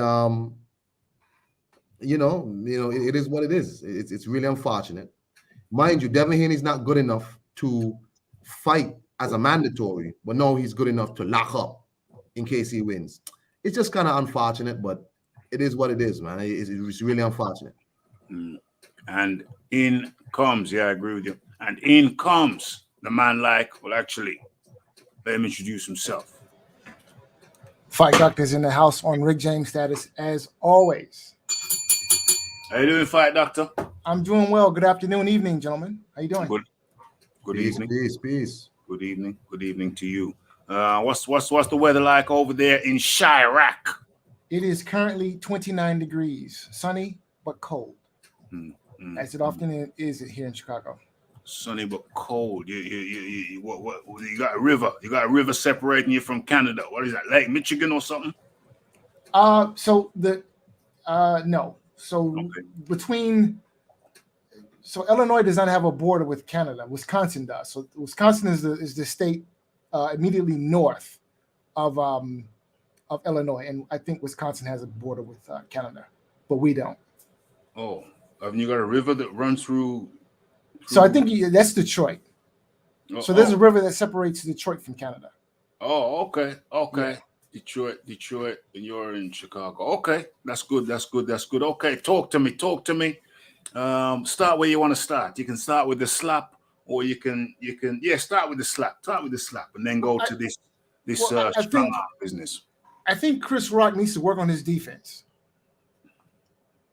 it is what it is. It's really unfortunate. Mind you, Devin Haney's not good enough to fight as a mandatory, but no, he's good enough to lock up in case he wins. It's just kind of unfortunate, but it is what it is, man. It's really unfortunate. And in comes, I agree with you. And in comes the man actually, let him introduce himself. Fight Doctor's in the house on Rick James status as always. How you doing, Fight Doctor? I'm doing well. Good afternoon, evening, gentlemen. How you doing? Good evening. Peace. Good evening to you. What's the weather like over there in Chirac? It is currently 29 degrees, sunny but cold, as it often is here in Chicago. Sunny but cold. You got a river. You got a river separating you from Canada. What is that? Lake Michigan or something? No. So Illinois does not have a border with Canada. Wisconsin does. So Wisconsin is the state immediately north of Illinois, and I think Wisconsin has a border with Canada, but we don't. Oh, haven't you got a river that runs through? So I think that's Detroit. So there's a river that separates Detroit from Canada. Oh, okay. Yeah. Detroit, and you're in Chicago. Okay, that's good. Okay, talk to me. Start where you want to start. You can start with the slap, or you can start with the slap. Start with the slap, and then go to this strong arm business. I think Chris Rock needs to work on his defense.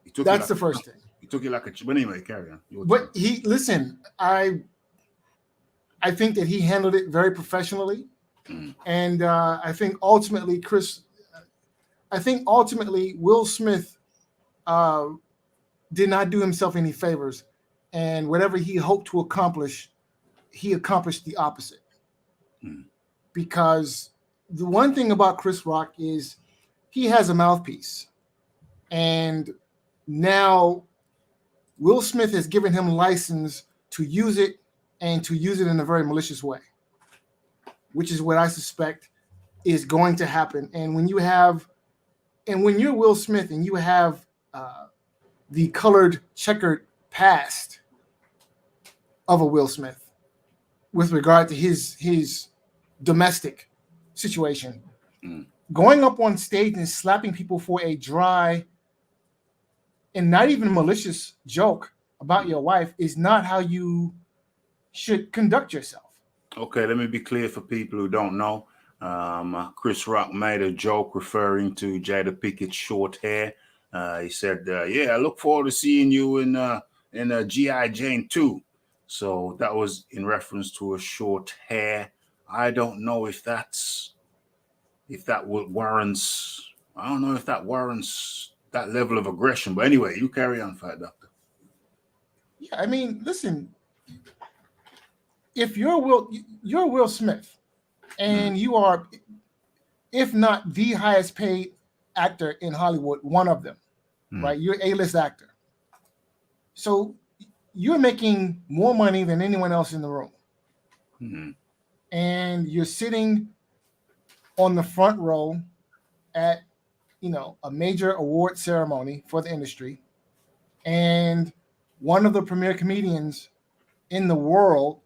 He took That's it the first thing. He took it like a. But anyway, carry on. But I think that he handled it very professionally, and I think ultimately Will Smith did not do himself any favors, and whatever he hoped to accomplish, he accomplished the opposite. Because the one thing about Chris Rock is he has a mouthpiece, and now Will Smith has given him license to use it, and to use it in a very malicious way, which is what I suspect is going to happen. And when you're Will Smith and you have the colored checkered past of a Will Smith with regard to his domestic situation, going up on stage and slapping people for a dry and not even malicious joke about your wife is not how you should conduct yourself. Okay, let me be clear for people who don't know. Chris Rock made a joke referring to Jada Pickett's short hair. He said, "Yeah, I look forward to seeing you in G.I. Jane 2." So that was in reference to a short hair. I don't know if that warrants. I don't know if that warrants that level of aggression. But anyway, you carry on, Fight Doctor. Yeah, I mean, listen. If you're Will Smith, and you are, if not the highest paid actor in Hollywood, one of them, right? You're an A-list actor. So you're making more money than anyone else in the room. And you're sitting on the front row at, a major award ceremony for the industry. And one of the premier comedians in the world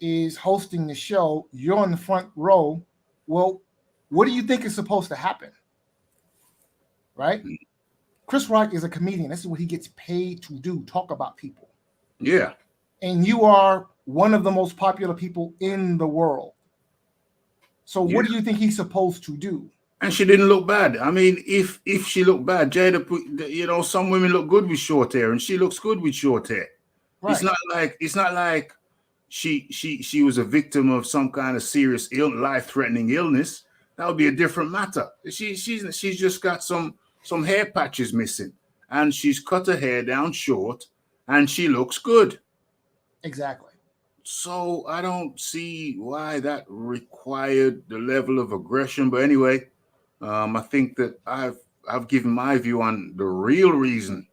is hosting the show. You're on the front row. Well, what do you think is supposed to happen? Right? Chris Rock is a comedian. This is what he gets paid to do, talk about people. Yeah. And you are one of the most popular people in the world. So what do you think he's supposed to do? And she didn't look bad. I mean, if she looked bad, Jada, some women look good with short hair, and she looks good with short hair. Right. It's not like she was a victim of some kind of serious life-threatening illness. That would be a different matter. She's just got some hair patches missing, and she's cut her hair down short, and she looks good. Exactly. So I don't see why that required the level of aggression. But anyway, I think that I've given my view on the real reason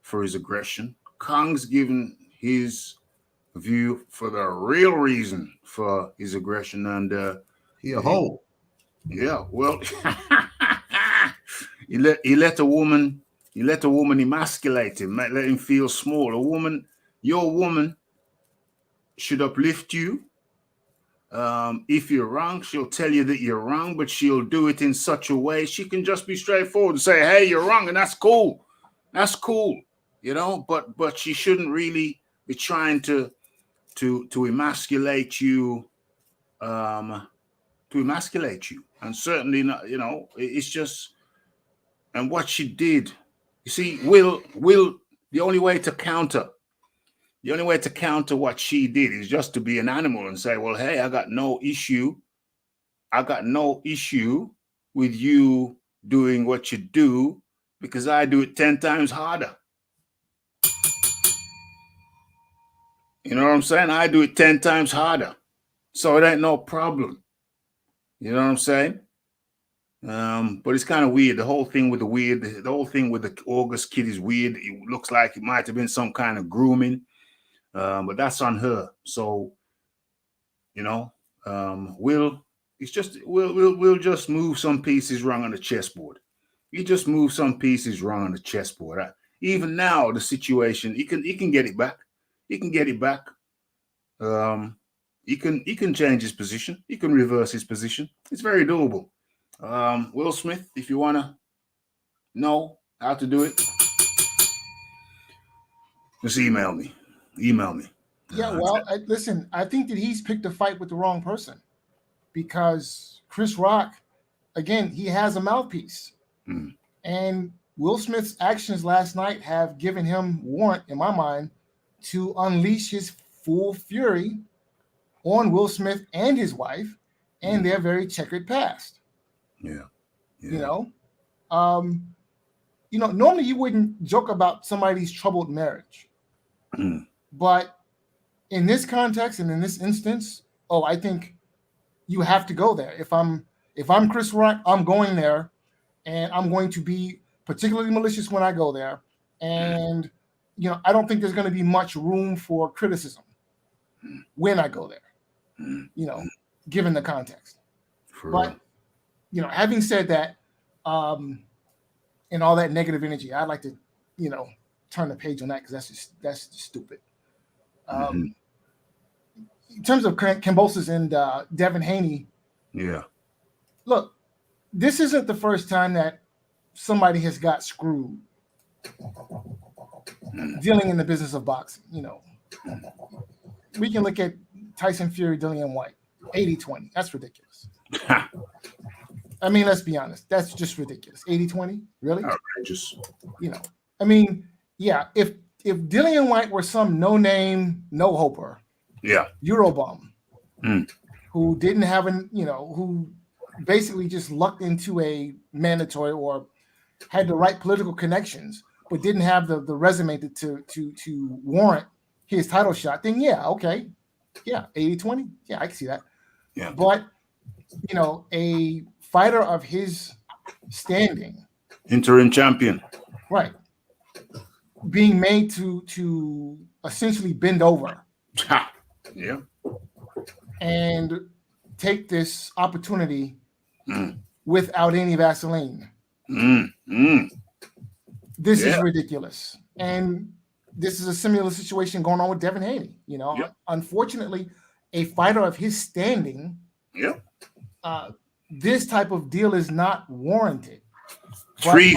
for his aggression. Kong's given his view for the real reason for his aggression, and he a hoe. Yeah, well, he let a woman emasculate him, let him feel small. Your woman should uplift you. If you're wrong, she'll tell you that you're wrong, but she'll do it in such a way she can just be straightforward and say, "Hey, you're wrong," and that's cool. That's cool, But she shouldn't really be trying to emasculate you, and certainly not. It's just, and what she did. You see, Will. The only way to counter what she did is just to be an animal and say, "Well, hey, I got no issue with you doing what you do because I do it 10 times harder." You know what I'm saying? I do it 10 times harder. So it ain't no problem. You know what I'm saying? But it's kind of weird. The whole thing with the August kid is weird. It looks like it might have been some kind of grooming. But that's on her. So, we'll just move some pieces wrong on the chessboard. You just move some pieces wrong on the chessboard. Even now, the situation, he can get it back. He can get it back. He can change his position. He can reverse his position. It's very doable. Will Smith, if you want to know how to do it, just email me. Yeah, well, listen, I think that he's picked a fight with the wrong person, because Chris Rock again, he has a mouthpiece. Mm. And Will Smith's actions last night have given him warrant, in my mind, to unleash his full fury on Will Smith and his wife and their very checkered past. Yeah. You know, normally you wouldn't joke about somebody's troubled marriage, Mm. but in this context and in this instance, I think you have to go there. If I'm Chris Rock, I'm going there, and I'm going to be particularly malicious when I go there. And I don't think there's going to be much room for criticism when I go there. Given the context. But having said that, and all that negative energy, I'd like to, turn the page on that because that's just stupid. In terms of Kambosos and Devin Haney, look, this isn't the first time that somebody has got screwed dealing in the business of boxing. We can look at Tyson Fury, Dillian White, 80-20. That's ridiculous. I mean, let's be honest. That's just ridiculous. 80-20? Really? Outrageous. I mean, yeah, if Dillian White were some no-name, no-hoper, Eurobum, who didn't have who basically just lucked into a mandatory or had the right political connections, but didn't have the resume to warrant his title shot, then okay. Yeah, 80-20. Yeah, I can see that. Yeah. But a fighter of his standing, interim champion, right, being made to essentially bend over and take this opportunity without any Vaseline. This is ridiculous. And this is a similar situation going on with Devin Haney. Unfortunately, a fighter of his standing, this type of deal is not warranted. Three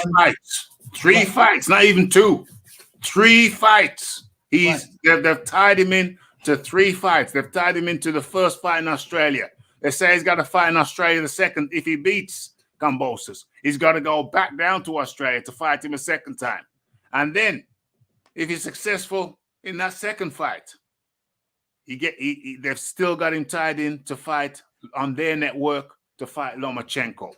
fights, not even two. 3 fights. They've tied him in to 3 fights. They've tied him into the first fight in Australia. They say he's got to fight in Australia the second. If he beats Kambosos, he's got to go back down to Australia to fight him a second time. And then, if he's successful in that second fight, they've still got him tied in to fight on their network to fight Lomachenko.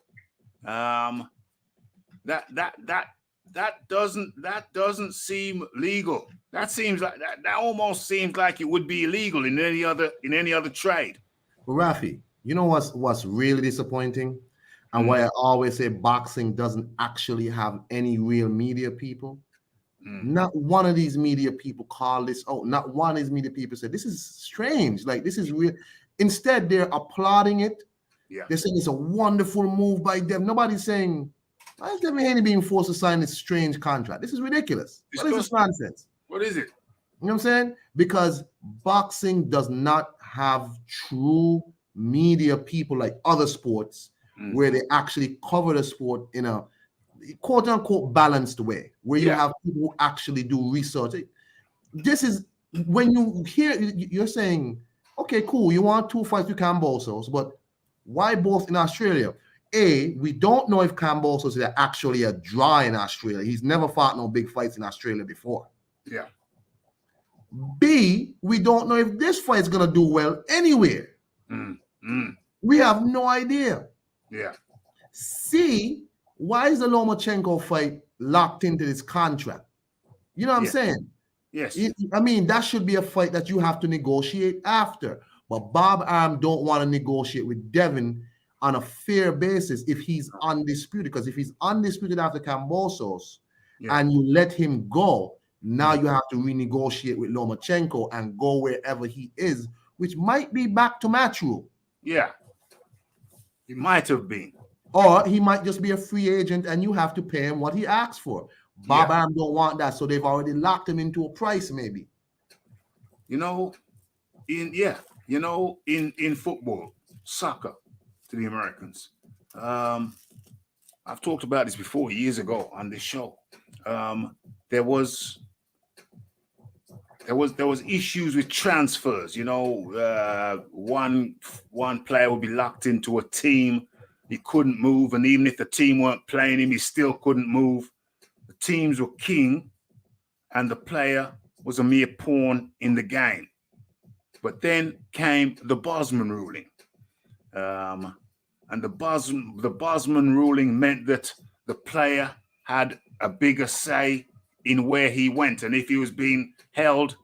That doesn't seem legal. That seems like that almost seems like it would be illegal in any other trade. But Raphie, you know what's really disappointing, and why I always say boxing doesn't actually have any real media people. Not one of these media people call this out. Not one of these media people said this is strange. Like, this is real. Instead, they're applauding it. Yeah. They're saying it's a wonderful move by them. Nobody's saying, why is Devin Haney being forced to sign this strange contract? This is ridiculous. What is this nonsense? What is it? You know what I'm saying? Because boxing does not have true media people like other sports where they actually cover the sport in a quote unquote balanced way, where you have people who actually do research. This is when you hear, you're saying, okay, cool, you want 2 fights with Kambosos, but why both in Australia? A, we don't know if Kambosos is actually a draw in Australia. He's never fought no big fights in Australia before. Yeah. B, we don't know if this fight's gonna do well anywhere. We have no idea. Yeah. C, why is the Lomachenko fight locked into this contract? You know what I'm saying? Yes. I mean, that should be a fight that you have to negotiate after. But Bob Arum don't want to negotiate with Devin on a fair basis if he's undisputed. Because if he's undisputed after Kambosos and you let him go, now you have to renegotiate with Lomachenko and go wherever he is, which might be back to Matchroom. Yeah. He might have been. Or he might just be a free agent and you have to pay him what he asks for. Bob Arum don't want that, so they've already locked him into a price, maybe. In football, soccer, to the Americans. I've talked about this before years ago on this show. There was issues with transfers. One player would be locked into a team He couldn't move, and even if the team weren't playing him, he still couldn't move. The teams were king, and the player was a mere pawn in the game. But then came the Bosman ruling. And the Bosman ruling meant that the player had a bigger say in where he went. And if he was being held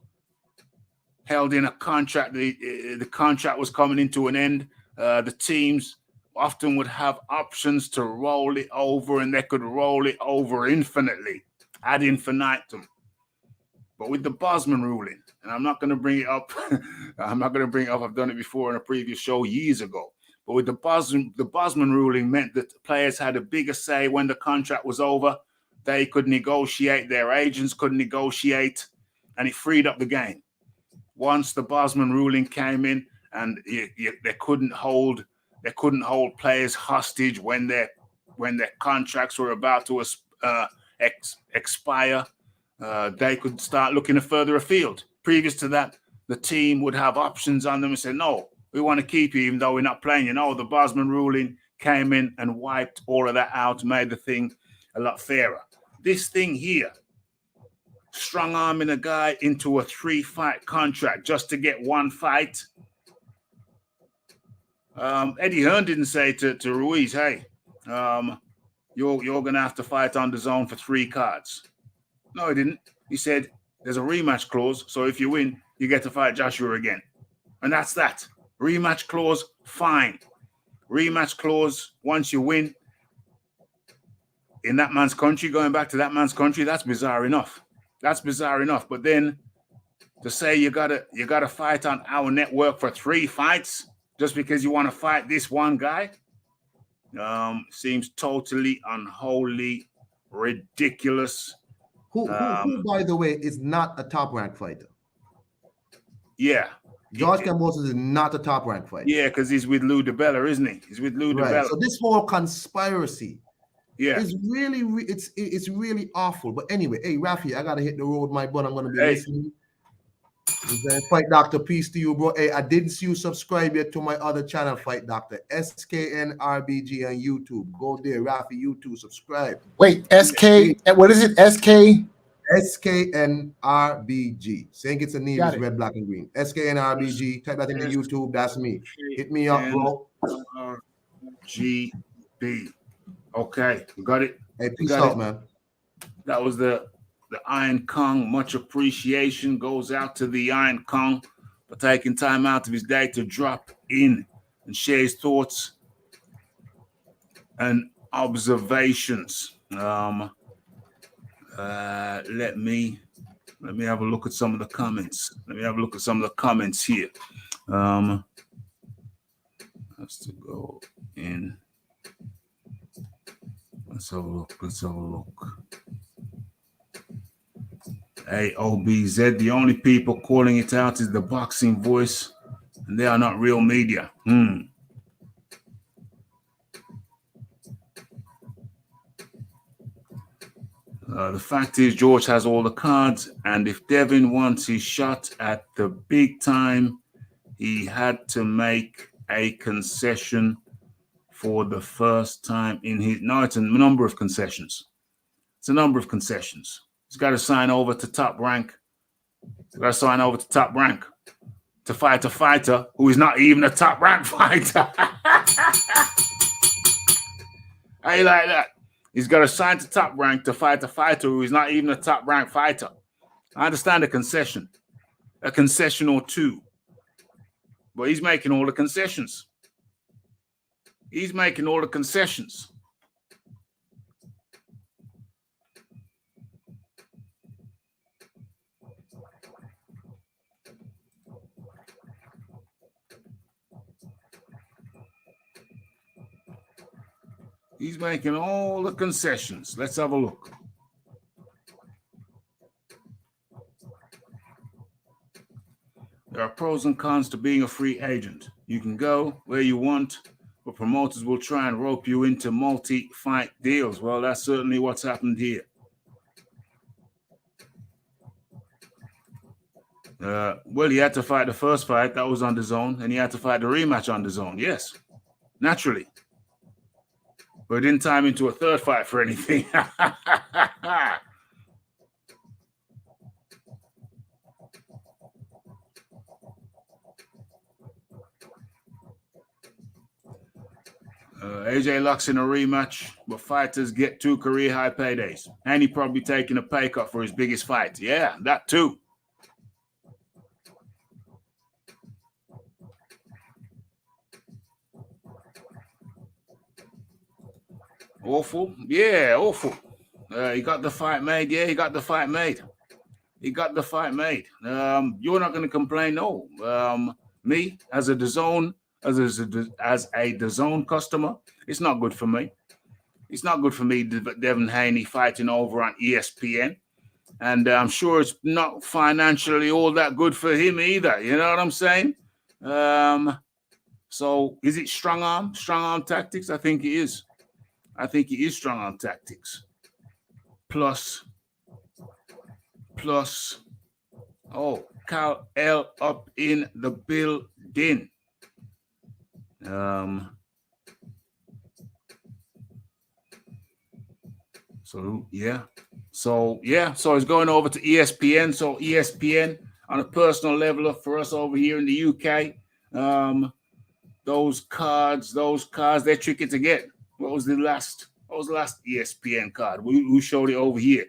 in a contract, the contract was coming into an end, the teams often would have options to roll it over, and they could roll it over infinitely, ad infinitum. But with the Bosman ruling, and I'm not going to bring it up, I've done it before in a previous show years ago. But with the Bosman ruling meant that players had a bigger say when the contract was over. They could negotiate, their agents could negotiate, and it freed up the game. Once the Bosman ruling came in, and they couldn't hold players hostage when their contracts were about to expire. They could start looking further afield. Previous to that, the team would have options on them and say, no, we want to keep you even though we're not playing. You know, the Bosman ruling came in and wiped all of that out, made the thing a lot fairer. This thing here, strong-arming a guy into a 3-fight contract just to get one fight. Eddie Hearn didn't say to Ruiz, hey, you're going to have to fight on Dazn for 3 cards. No, he didn't. He said there's a rematch clause, so if you win, you get to fight Joshua again. And that's that. Rematch clause, fine. Rematch clause, once you win in that man's country, going back to that man's country, that's bizarre enough. That's bizarre enough. But then to say you gotta fight on our network for 3 fights just because you want to fight this one guy, seems totally unholy, ridiculous. Who, by the way, is not a top-ranked fighter. Yeah. George Kambosos is not a top-ranked fighter. Yeah, because he's with Lou DiBella, isn't he? He's with Lou DiBella. So this whole conspiracy, yeah, is really it's really awful. But anyway, hey, Raphie, I gotta hit the road, my butt. I'm gonna be listening. Fight Doctor, peace to you, bro. Hey, I didn't see you subscribe yet to my other channel, Fight Doctor, SKNRBG on YouTube. Go there, Raphie, YouTube, subscribe. Wait, SK, what is it? SK? SKNRBG. Saying it's a name is red, black, and green. SKNRBG. Type that into YouTube. That's me. Hit me up, bro. GB. Okay, you got it. Hey, peace out, man. That was the Iron Kong. Much appreciation goes out to the Iron Kong for taking time out of his day to drop in and share his thoughts and observations. Let me have a look at some of the comments. Here. Has to go in. Let's have a look. Hey, OBZ, the only people calling it out is the Boxing Voice, and they are not real media. The fact is, George has all the cards, and if Devin wants his shot at the big time, he had to make a concession for the first time in his... No, it's a number of concessions. It's a number of concessions. He's got to sign over to Top Rank. To fight a fighter who is not even a Top Rank fighter. How you like that? He's got to sign to Top Rank to fight a fighter who is not even a Top Rank fighter. I understand a concession or two. But he's making all the concessions. He's making all the concessions. He's making all the concessions. Let's have a look. There are pros and cons to being a free agent. You can go where you want, but promoters will try and rope you into multi-fight deals. Well, that's certainly what's happened here. Well, he had to fight the first fight. That was on Dazn, and he had to fight the rematch on Dazn. Yes, naturally. but it didn't time into a third fight for anything. AJ locks in a rematch, but fighters get 2 career-high paydays. Haney probably taking a pay cut for his biggest fight. Yeah, that too. Awful. Yeah, awful. He got the fight made. Yeah, he got the fight made. He got the fight made. You're not going to complain, no. Me, as a DAZN, as a DAZN customer, it's not good for me. It's not good for me, Devin Haney fighting over on ESPN. And I'm sure it's not financially all that good for him either. You know what I'm saying? So is it strong arm tactics? I think it is. I think it is strong arm tactics. Plus, oh, Cal L up in the building. So it's going over to ESPN. So ESPN on a personal level for us over here in the UK. Those cards, they're tricky to get. What was the last ESPN card? Who showed it over here?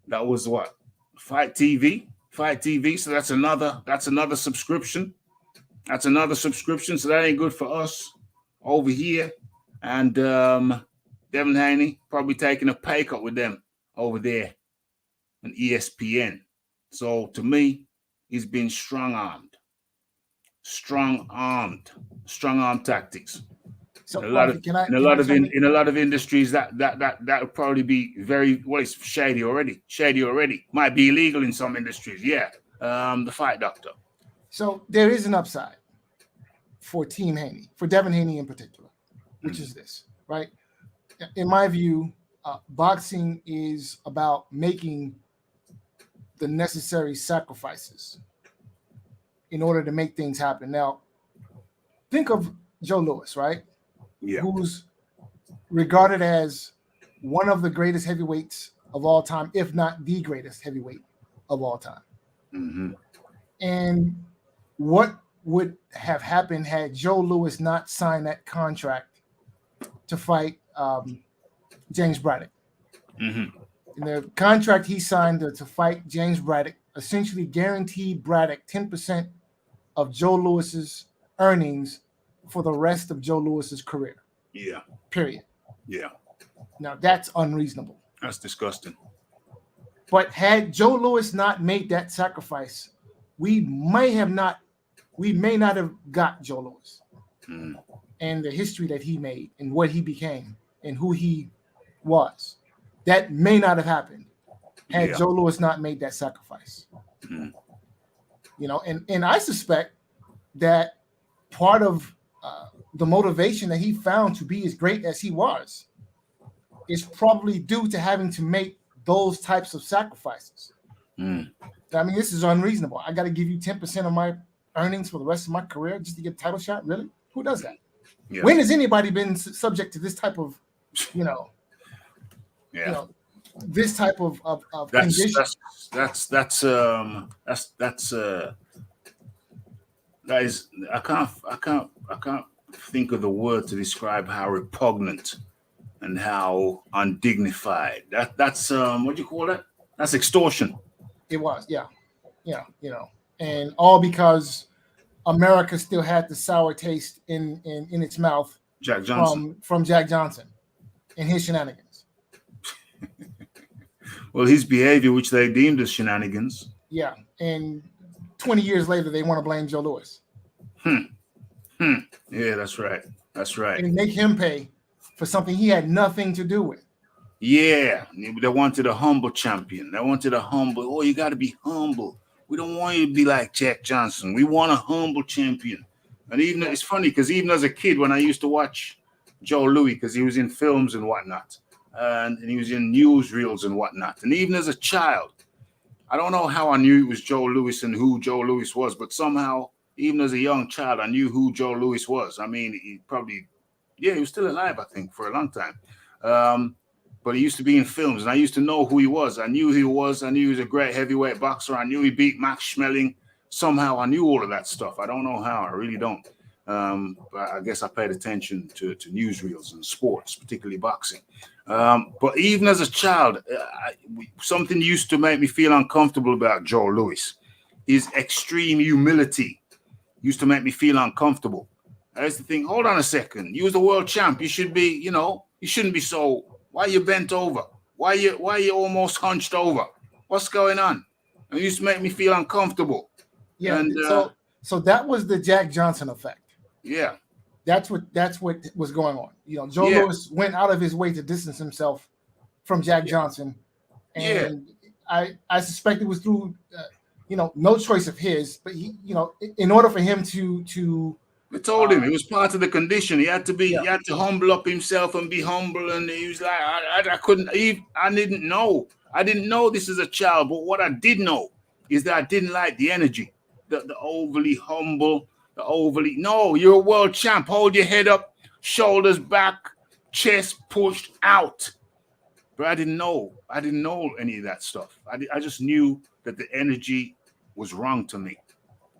That was what? Fight TV. So that's another subscription. That's another subscription. So that ain't good for us over here. And Devin Haney probably taking a pay cut with them over there on ESPN. So to me, he's been strong-armed tactics. So in a lot of industries that would probably be it's shady already. Might be illegal in some industries. Yeah. The fight doctor. So there is an upside for Team Haney, for Devin Haney in particular, which is this, right? In my view, boxing is about making the necessary sacrifices in order to make things happen. Now, think of Joe Louis, right? Yeah. Who's regarded as one of the greatest heavyweights of all time, if not the greatest heavyweight of all time. Mm-hmm. And what would have happened had Joe Louis not signed that contract to fight James Braddock? Mm-hmm. And the contract he signed to fight James Braddock essentially guaranteed Braddock 10% of Joe Louis's earnings for the rest of Joe Louis's career. Yeah. Period. Yeah. Now that's unreasonable. That's disgusting. But had Joe Louis not made that sacrifice, we may not have got Joe Louis and the history that he made and what he became and who he was. That may not have happened had Joe Louis not made that sacrifice. You know, and I suspect that part of the motivation that he found to be as great as he was is probably due to having to make those types of sacrifices. I mean, this is unreasonable. I got to give you 10% of my earnings for the rest of my career just to get a title shot? Really? Who does that? Yeah. When has anybody been subject to this type of, this type of condition? That is, I can't think of the word to describe how repugnant and how undignified. That's what do you call that? That's extortion. It was, yeah, and all because America still had the sour taste in its mouth Jack Johnson. from Jack Johnson and his shenanigans. Well, his behavior, which they deemed as shenanigans. Yeah, and 20 years later, they want to blame Joe Louis. Yeah, that's right. And make him pay for something he had nothing to do with. Yeah, they wanted a humble champion. They wanted a humble. Oh, you got to be humble. We don't want you to be like Jack Johnson. We want a humble champion. And even it's funny because even as a kid, when I used to watch Joe Louis, because he was in films and whatnot, and he was in newsreels and whatnot, and even as a child, I don't know how I knew it was Joe Louis and who Joe Louis was, but somehow, even as a young child, I knew who Joe Louis was. I mean, he probably Yeah, he was still alive, I think, for a long time. But he used to be in films, and I used to know who he was. I knew who he was. I knew he was a great heavyweight boxer. I knew he beat Max Schmeling. Somehow I knew all of that stuff. I don't know how. I really don't. But I guess I paid attention to newsreels and sports, particularly boxing. But even as a child, something used to make me feel uncomfortable about Joe Louis. His extreme humility used to make me feel uncomfortable. I used to think, hold on a second, you was the world champ. You should be, you shouldn't be so. Why are you bent over? Why are you almost hunched over? What's going on? It used to make me feel uncomfortable. Yeah. And, so that was the Jack Johnson effect. Yeah. That's what was going on. Joe Louis went out of his way to distance himself from Jack Johnson, and I suspect it was through no choice of his, but he, in order for him to I told him it was part of the condition. He had to humble up himself and be humble, and he was like, I couldn't even, I didn't know this as a child, but what I did know is that I didn't like the energy, the overly humble. No, you're a world champ. Hold your head up, shoulders back, chest pushed out. But I didn't know any of that stuff. I just knew that the energy was wrong to me.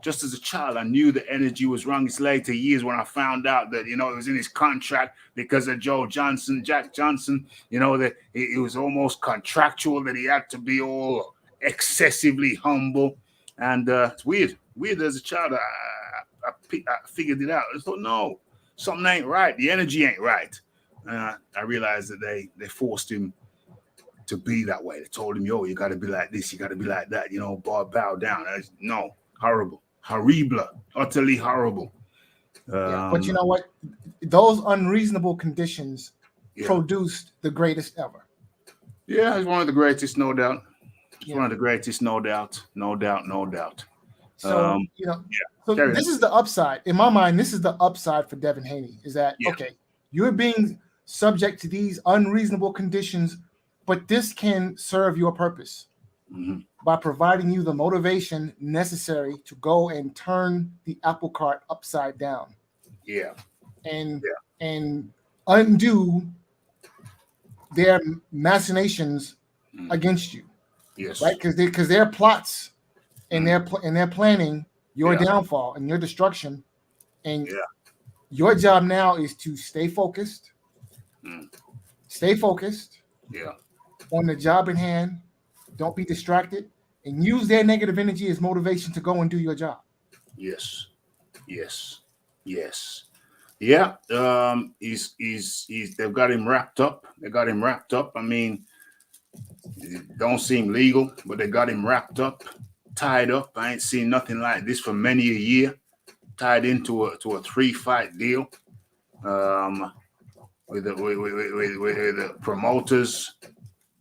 Just as a child, I knew the energy was wrong. It's later years when I found out that, it was in his contract because of Jack Johnson, that it was almost contractual that he had to be all excessively humble. And it's weird as a child. I figured it out. I thought, no, something ain't right. The energy ain't right. I realized that they forced him to be that way. They told him, yo, you got to be like this. You got to be like that. Bow down. No, horrible. Horrible. Utterly horrible. But you know what? Those unreasonable conditions produced the greatest ever. Yeah, he's one of the greatest, no doubt. He's one of the greatest, no doubt. No doubt. So, so this is the upside. In my mind, this is the upside for Devin Haney, is that, okay, you're being subject to these unreasonable conditions, but this can serve your purpose by providing you the motivation necessary to go and turn the apple cart upside down. Yeah. And undo their machinations against you. Yes. Right? Because their plots and they're planning your downfall and your destruction. And your job now is to stay focused. Stay focused. Yeah. On the job in hand. Don't be distracted, and use their negative energy as motivation to go and do your job. Yes. Yeah. They've got him wrapped up. I mean, it don't seem legal, but they got him wrapped up, tied up. I ain't seen nothing like this for many a year. Tied into a 3-fight deal. With the promoters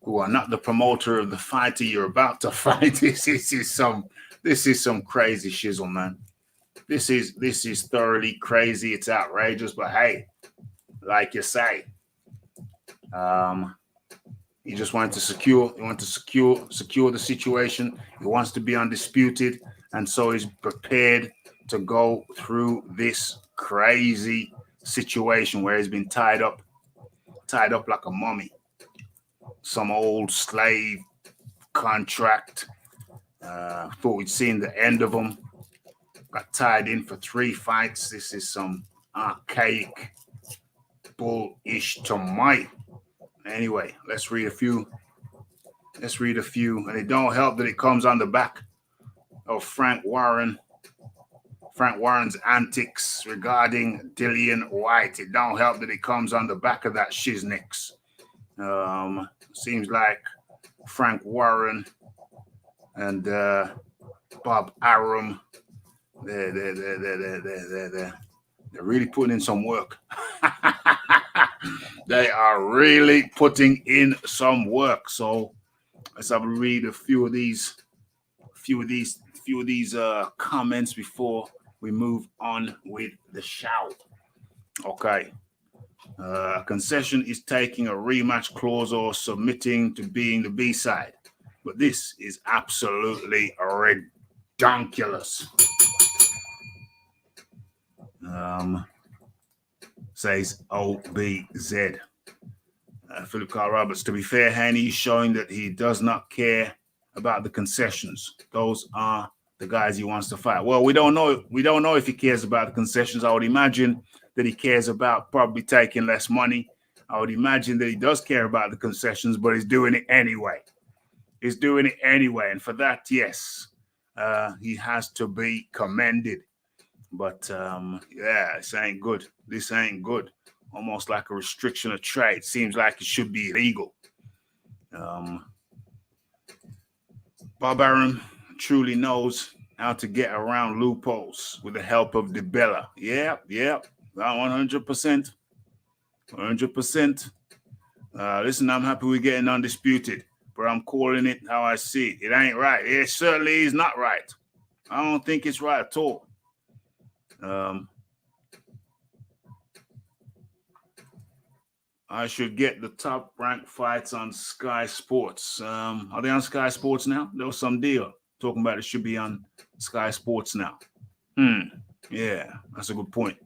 who are not the promoter of the fighter you're about to fight. This is some crazy shizzle, man. This is thoroughly crazy. It's outrageous, but hey, like you say, he just wanted to secure the situation. He wants to be undisputed, and so he's prepared to go through this crazy situation where he's been tied up like a mummy. Some old slave contract. Thought we'd seen the end of him. Got tied in for 3 fights. This is some archaic bullish to my. Anyway, let's read a few. And it don't help that it comes on the back of Frank Warren's antics regarding Dillian White. It don't help that it comes on the back of that shiznix. Seems like Frank Warren and Bob Arum, they're really putting in some work. They are really putting in some work. So let's have a read a few of these comments before we move on with the show. Okay. Concession is taking a rematch clause or submitting to being the B-side. But this is absolutely redonkulous. says OBZ. Philip Carl Roberts, to be fair, Haney is showing that he does not care about the concessions. Those are the guys he wants to fight. Well, we don't know. We don't know if he cares about the concessions. I would imagine that he cares about probably taking less money. I would imagine that he does care about the concessions, but he's doing it anyway. He's doing it anyway. And for that, yes, he has to be commended. But yeah, this ain't good. This ain't good. Almost like a restriction of trade. Seems like it should be illegal. Bob Arum truly knows how to get around loopholes with the help of DeBella. Yeah, 100%. 100%. Listen, I'm happy we're getting undisputed, but I'm calling it how I see it. It ain't right. It certainly is not right. I don't think it's right at all. I should get the top ranked fights on Sky Sports. Are they on Sky Sports now? There was some deal talking about it should be on Sky Sports now. Yeah, that's a good point.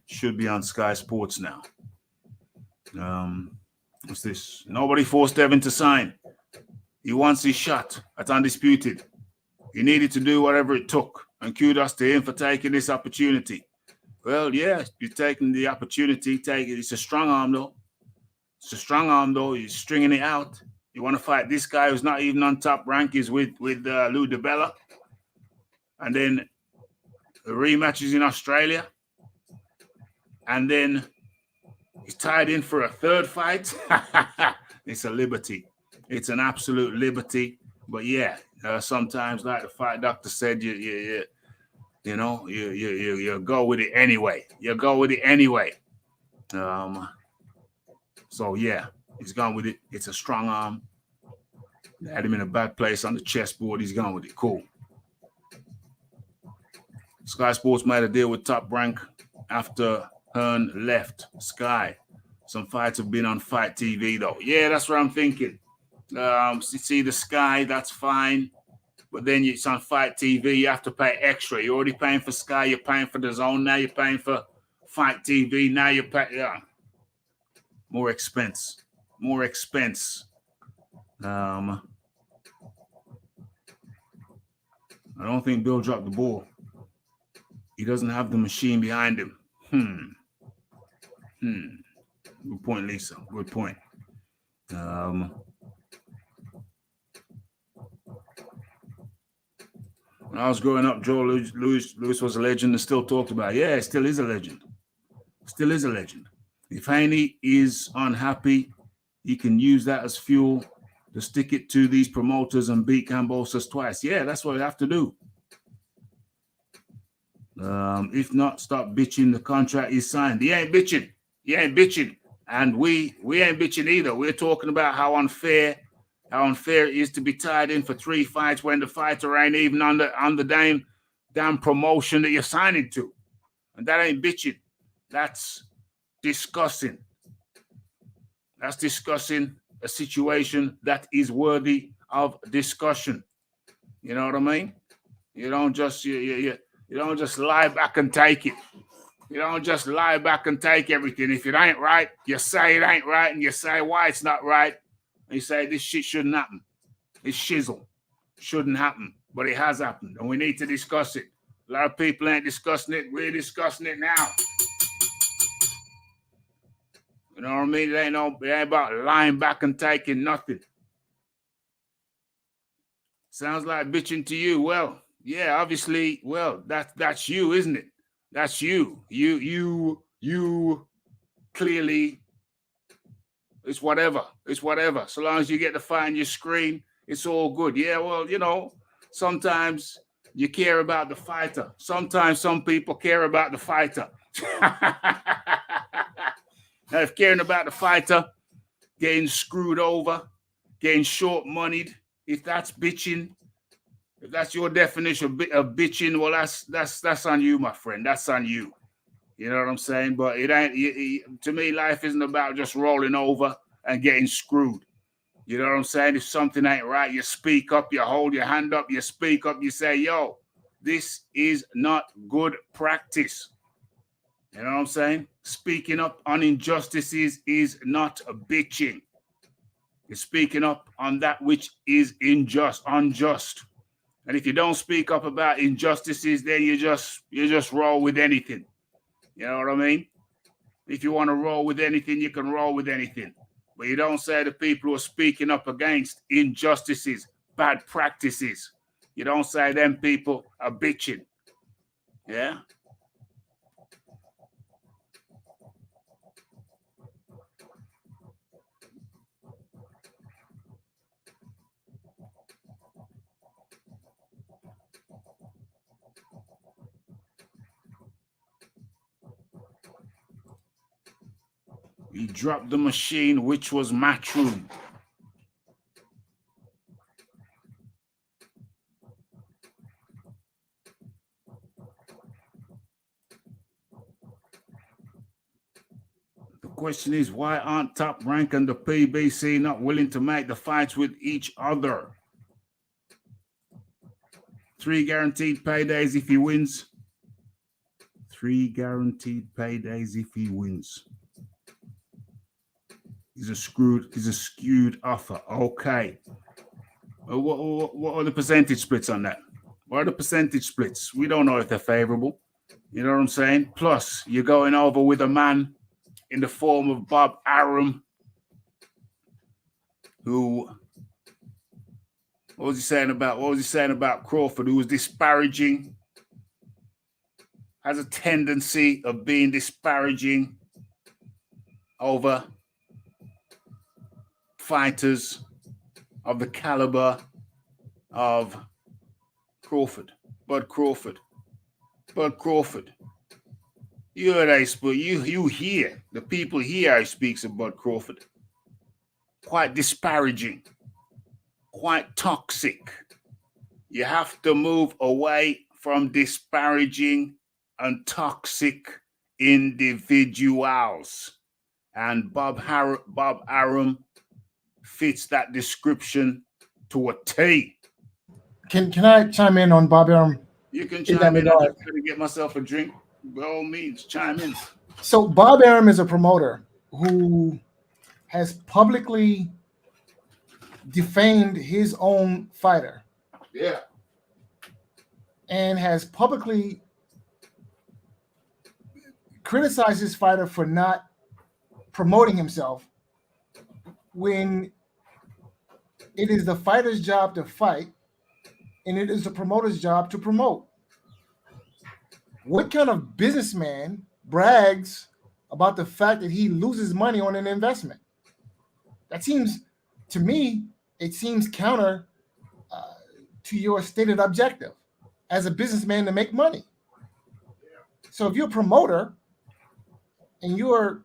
Should be on Sky Sports now. What's this? Nobody forced Devin to sign. He wants his shot at undisputed. He needed to do whatever it took. And kudos to him for taking this opportunity. Well, yeah, you're taking the opportunity. Take it. It's a strong arm, though. It's a strong arm, though. You're stringing it out. You want to fight this guy who's not even on top rank is with Lou DeBella. And then the rematch is in Australia. And then he's tied in for a third fight. It's a liberty. It's an absolute liberty. But yeah, sometimes, like the fight doctor said, you go with it anyway. You go with it anyway. So yeah, he's gone with it. It's a strong arm. They had him in a bad place on the chessboard. He's gone with it. Cool. Sky Sports made a deal with Top Rank after Hearn left Sky. Some fights have been on Fight TV though. Yeah, that's what I'm thinking. See the Sky, that's fine. But then it's on Fight TV, you have to pay extra. You're already paying for Sky, you're paying for DAZN, now you're paying for Fight TV, now you're paying, more expense. I don't think Bill dropped the ball. He doesn't have the machine behind him. Good point, Lisa. Good point. When I was growing up, Joe Louis was a legend and still talked about. Yeah, it still is a legend. Still is a legend. If Haney is unhappy, he can use that as fuel to stick it to these promoters and beat Kambosos twice. Yeah, that's what we have to do. If not, stop bitching. The contract is signed. He ain't bitching. And we ain't bitching either. We're talking about how unfair it is to be tied in for 3 fights when the fighter ain't even on the damn promotion that you're signing to. And that ain't bitching. That's discussing. That's discussing a situation that is worthy of discussion. You know what I mean? You don't just you don't just lie back and take it. You don't just lie back and take everything. If it ain't right, you say it ain't right, and you say why it's not right. And you say this shit shouldn't happen. It's shizzle. Shouldn't happen. But it has happened, and we need to discuss it. A lot of people ain't discussing it. We're discussing it now. You know what I mean? It ain't about lying back and taking nothing. Sounds like bitching to you. Well, yeah, obviously, well, that's you, isn't it? That's you. You clearly, it's whatever. It's whatever. So long as you get to find your screen, it's all good. Yeah, well, sometimes you care about the fighter. Sometimes some people care about the fighter. Now, if caring about the fighter, getting screwed over, getting short-moneyed, if that's bitching, if that's your definition of bitching, well, that's on you, my friend. That's on you. You know what I'm saying? But it ain't. To me, life isn't about just rolling over and getting screwed. You know what I'm saying? If something ain't right, you speak up. You hold your hand up. You speak up. You say, "Yo, this is not good practice." You know what I'm saying? Speaking up on injustices is not a bitching. You're speaking up on that which is unjust. And if you don't speak up about injustices, then you just roll with anything. You know what I mean? If you want to roll with anything, you can roll with anything. But you don't say the people who are speaking up against injustices, bad practices. You don't say them people are bitching. Yeah? He dropped the machine, which was Matchroom. The question is, why aren't Top Rank and the PBC not willing to make the fights with each other? 3 guaranteed paydays if he wins. 3 guaranteed paydays if he wins. He's a skewed offer. Okay. What are the percentage splits on that? What are the percentage splits? We don't know if they're favorable. You know what I'm saying? Plus, you're going over with a man in the form of Bob Arum, who, what was he saying about Crawford, who was disparaging, has a tendency of being disparaging over fighters of the caliber of Crawford, Bud Crawford. You hear the people here how he speaks of Bud Crawford. Quite disparaging, quite toxic. You have to move away from disparaging and toxic individuals. And Bob Arum fits that description to a T. Can I chime in on Bob Arum? You can chime in. I'm just going to get myself a drink. By all means, chime in. So Bob Arum is a promoter who has publicly defamed his own fighter. Yeah. And has publicly criticized his fighter for not promoting himself when it is the fighter's job to fight and it is the promoter's job to promote. What kind of businessman brags about the fact that he loses money on an investment? That seems, to me, it seems counter to your stated objective as a businessman to make money. So if you're a promoter and you're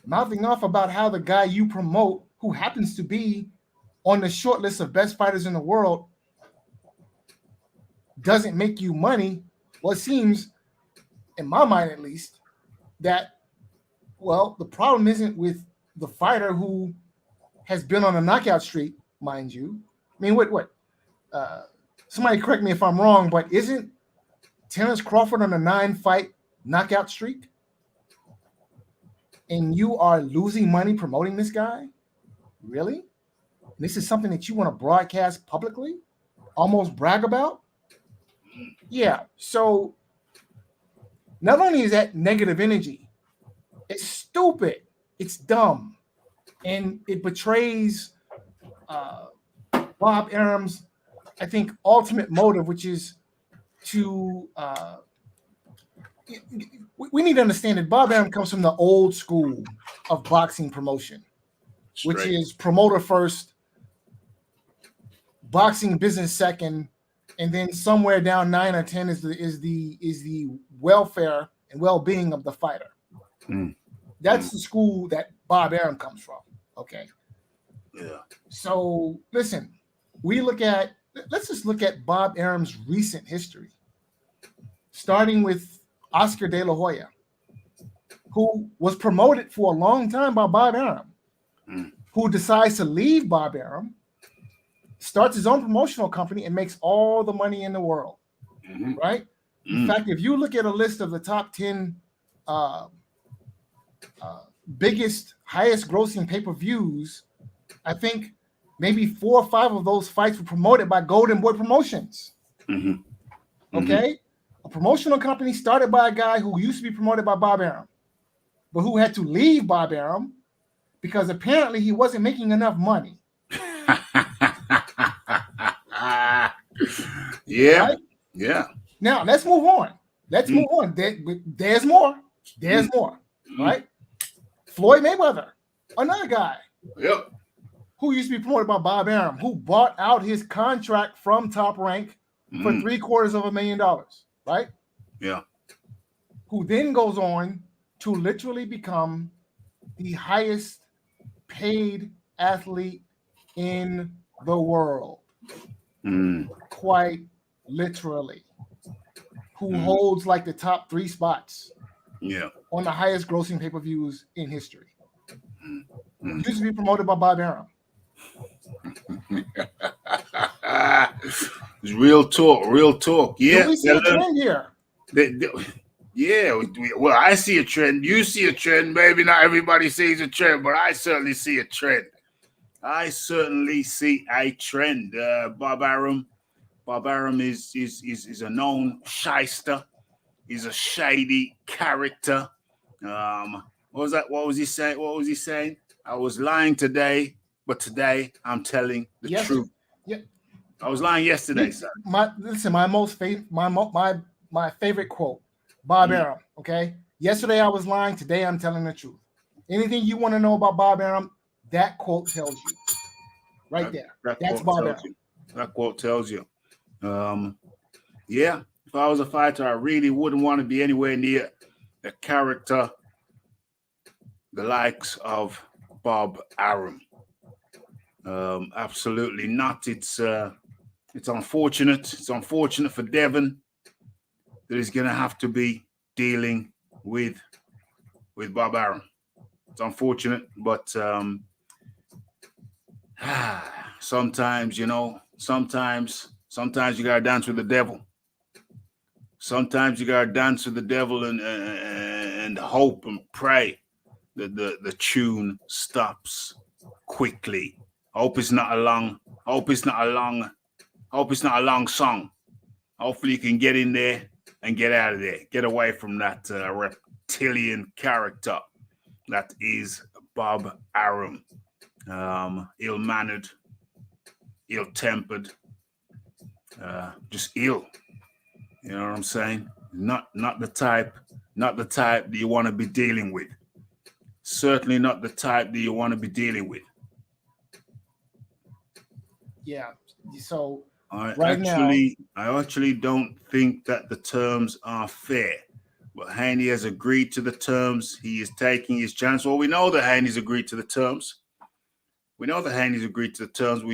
mouthing off about how the guy you promote, who happens to be on the short list of best fighters in the world, doesn't make you money, well, it seems, in my mind at least, that, well, the problem isn't with the fighter who has been on a knockout streak, mind you. I mean, what? Somebody correct me if I'm wrong, but isn't Terence Crawford on a 9-fight knockout streak? And you are losing money promoting this guy? Really? This is something that you want to broadcast publicly? Almost brag about? Yeah. So not only is that negative energy, it's stupid, it's dumb, and it betrays Bob Arum's, I think, ultimate motive, which is to we need to understand that Bob Arum comes from the old school of boxing promotion, which is promoter first, boxing business second, and then somewhere down 9 or 10 is the welfare and well-being of the fighter. That's the school that Bob Arum comes from. Okay. Yeah. So listen, let's just look at Bob Arum's recent history, starting with Oscar De La Hoya, who was promoted for a long time by Bob Arum, who decides to leave Bob Arum, starts his own promotional company, and makes all the money in the world, right? In fact, if you look at a list of the top 10 uh, biggest, highest grossing pay-per-views, I think maybe 4 or 5 of those fights were promoted by Golden Boy Promotions. Mhm. Okay, a promotional company started by a guy who used to be promoted by Bob Arum, but who had to leave Bob Arum because apparently he wasn't making enough money. Yeah. Right? Yeah. Now let's move on. Let's move on. There's more. There's more. Right? Floyd Mayweather, another guy Yep. who used to be promoted by Bob Arum, who bought out his contract from Top Rank for $750,000, right? Yeah. Who then goes on to literally become the highest paid athlete in the world. Quite literally. Who holds like the top 3 spots on the highest grossing pay-per-views in history. Used to be promoted by Bob Arum. It's real talk, real talk. Yeah. Do we see a trend here? Yeah, well, I see a trend. You see a trend. Maybe not everybody sees a trend, but I certainly see a trend. I certainly see a trend. Bob Arum is a known shyster. He's a shady character. What was that? What was he saying? What was he saying? I was lying today, but today I'm telling the truth. Yeah. I was lying yesterday, sir. My favorite quote, Bob Arum. Okay. Yesterday I was lying. Today I'm telling the truth. Anything you want to know about Bob Arum, that quote tells you. Right there. That's Bob Arum. That quote tells you. Yeah. If I was a fighter, I really wouldn't want to be anywhere near a character the likes of Bob Arum. Absolutely not. It's unfortunate. It's unfortunate for Devon that he's going to have to be dealing with Bob Arum. It's unfortunate, but sometimes, sometimes you got to dance with the devil. Sometimes you got to dance with the devil and hope and pray that the tune stops quickly. Hope it's not a long song. Hopefully you can get in there and get out of there. Get away from that reptilian character that is Bob Arum. Ill-mannered, ill-tempered, just ill. You know what I'm saying? Not the type that you want to be dealing with. Certainly not the type that you want to be dealing with. Yeah. So I now, actually don't think that the terms are fair. But Haney has agreed to the terms. He is taking his chance. Well, we know that Haney's agreed to the terms. We're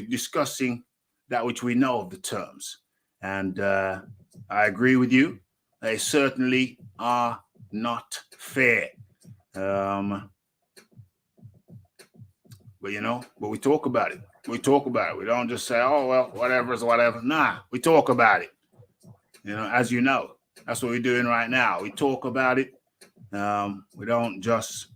discussing that which we know of the terms. And I agree with you. They certainly are not fair. But we talk about it. We don't just say, oh, well, whatever is whatever. Nah, we talk about it. As you know, that's what we're doing right now. We talk about it. We don't just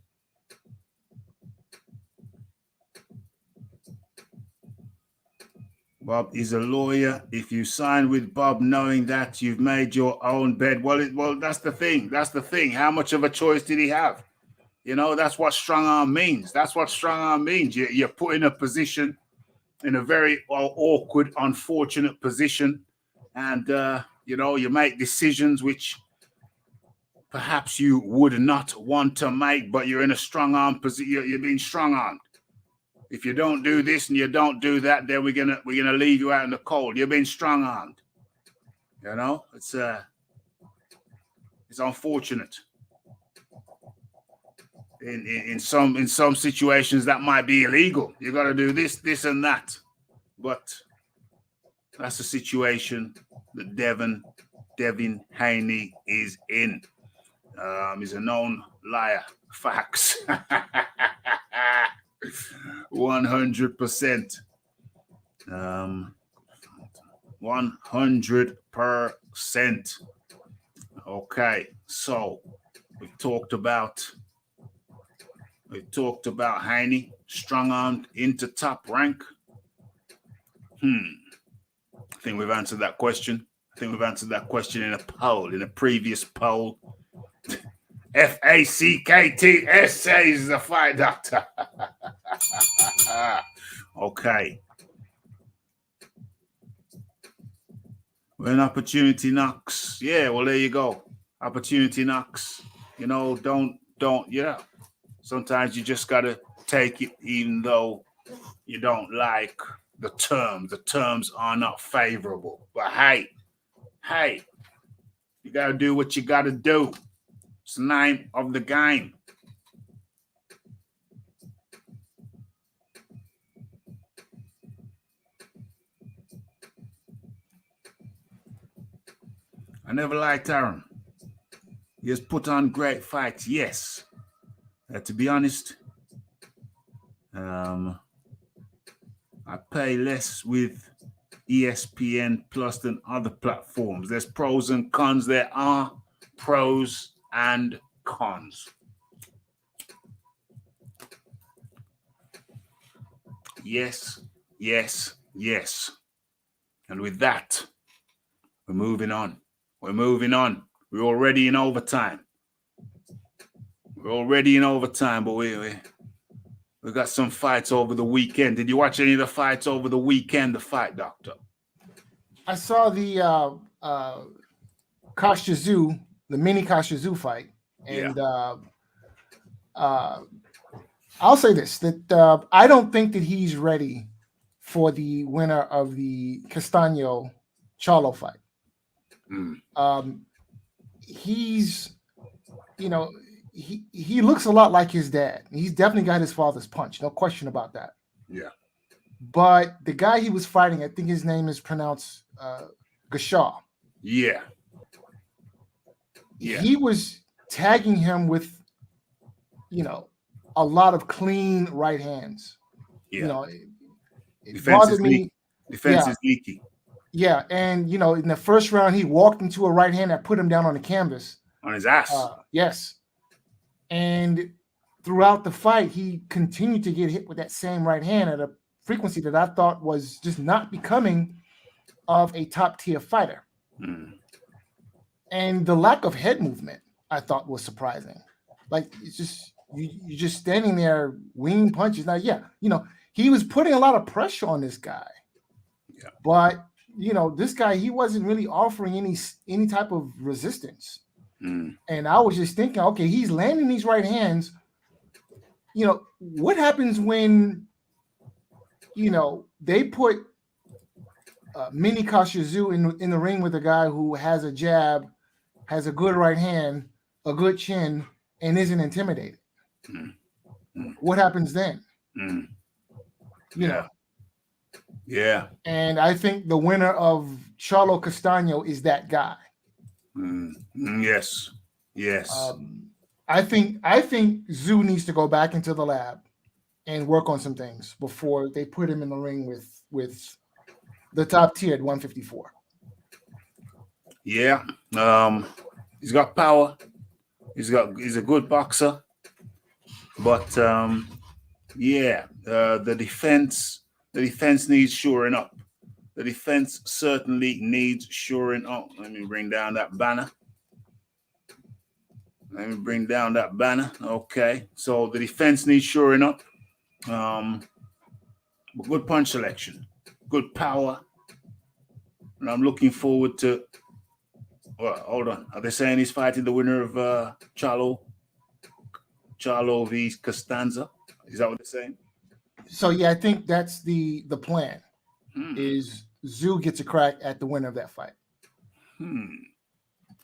Bob is a lawyer. If you sign with Bob knowing that you've made your own bed, well, that's the thing. How much of a choice did he have? That's what strong arm means. You're put in a position, in a very awkward, unfortunate position. And, you make decisions which perhaps you would not want to make, but you're in a strong arm position. You're being strong armed. If you don't do this and you don't do that, then we're gonna leave you out in the cold. You're being strong armed. It's unfortunate. In some situations that might be illegal. You got to do this and that. But that's the situation that Devin Haney is in. He's a known liar. Facts. 100%. 100%. Okay, so We've talked about Haney, strong-armed into top rank. I think we've answered that question. In a poll, in a previous poll. FACKT says the fight doctor. Okay. When opportunity knocks, yeah, well, there you go. Opportunity knocks. You know, don't, yeah. Sometimes you just gotta take it, even though you don't like the terms. The terms are not favorable. But hey, you gotta do what you gotta do. It's the name of the game. I never liked Aaron. He has put on great fights, yes. To be honest, I pay less with ESPN Plus than other platforms. There's pros and cons. There are pros and cons. Yes. And with that, we're moving on. We're already in overtime. But we got some fights over the weekend. Did you watch any of the fights over the weekend, the Fight Doctor? I saw the Kashizu, the mini Kashizu fight. And I'll say this, that I don't think that he's ready for the winner of the Castaño Charlo fight. He's, you know, he looks a lot like his dad. He's definitely got his father's punch, no question about that. Yeah. But the guy he was fighting, I think his name is pronounced Gashaw. Yeah. He was tagging him with, you know, a lot of clean right hands. Yeah. You know, it Defense bothered me. Defense is leaky. Yeah, and you know, in the first round, he walked into a right hand that put him down on the canvas. On his ass. Yes. And throughout the fight, he continued to get hit with that same right hand at a frequency that I thought was just not becoming of a top-tier fighter. And the lack of head movement, I thought, was surprising. Like, it's just, you're just standing there winging punches. Now, yeah, you know, he was putting a lot of pressure on this guy. Yeah. But you know, this guy, he wasn't really offering any type of resistance. And I was just thinking, okay, he's landing these right hands. You know, what happens when, you know, they put Mini Kashizu in the ring with a guy who has a jab, has a good right hand, a good chin, and isn't intimidated? What happens then? You know? Yeah. And I think the winner of Charlo Castaño is that guy. Yes. I think Zhu needs to go back into the lab and work on some things before they put him in the ring with the top tier at 154. Yeah. He's got power. He's a good boxer. But the defense needs shoring up. The defense certainly needs shoring up. Let me bring down that banner. Okay. So the defense needs shoring up. But good punch selection, good power. And I'm looking forward to. Well, hold on. Are they saying he's fighting the winner of Charlo v. Costanza? Is that what they're saying? So yeah, I think that's the plan. Is Zhu gets a crack at the winner of that fight.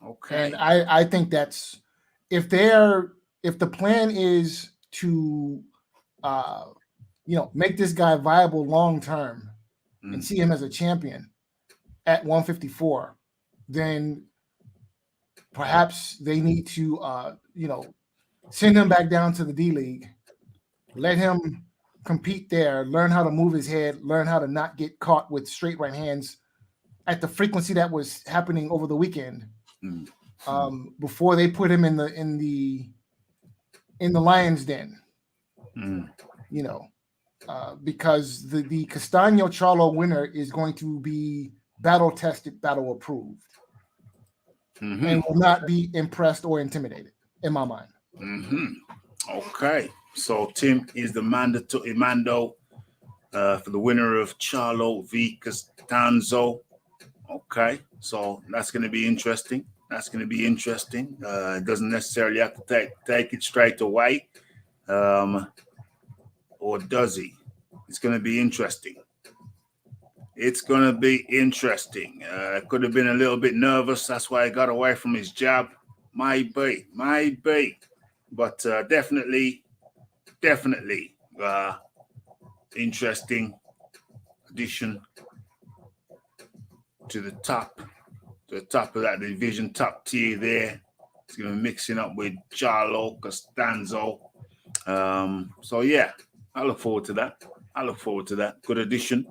Okay. And I think that's if the plan is to make this guy viable long term and see him as a champion at 154, then perhaps they need to send him back down to the D League, let him compete there, learn how to move his head, learn how to not get caught with straight right hands at the frequency that was happening over the weekend. before they put him in the lion's den. You know, because the Castaño Charlo winner is going to be battle tested, battle approved, and will not be impressed or intimidated, in my mind. Okay, so Tim is the Mando for the winner of Charlo v Costanzo. Okay, so that's going to be interesting. That's going to be interesting. It doesn't necessarily have to take it straight away, or does he? It's going to be interesting. It's going to be interesting. Could have been a little bit nervous. That's why he got away from his jab. Might be. But definitely interesting addition to the top of that division, top tier there. It's going to be mixing up with Charlo Costanzo. So yeah, I look forward to that. Good addition.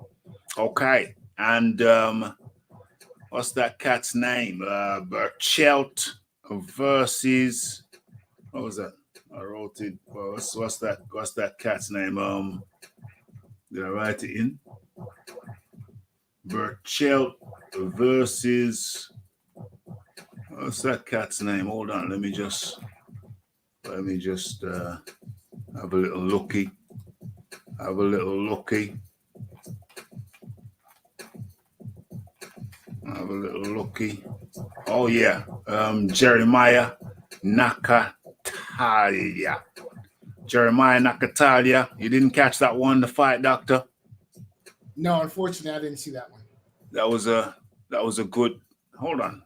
Okay, and what's that cat's name? Burchelt versus, what was that? I wrote it. What's that cat's name? Did I write it in? Burchelt versus, what's that cat's name? Hold on, let me just have a little looky. Oh yeah, Jeremiah Nakatalia. You didn't catch that one, the fight, Doctor? No, unfortunately, I didn't see that one. That was a good. Hold on.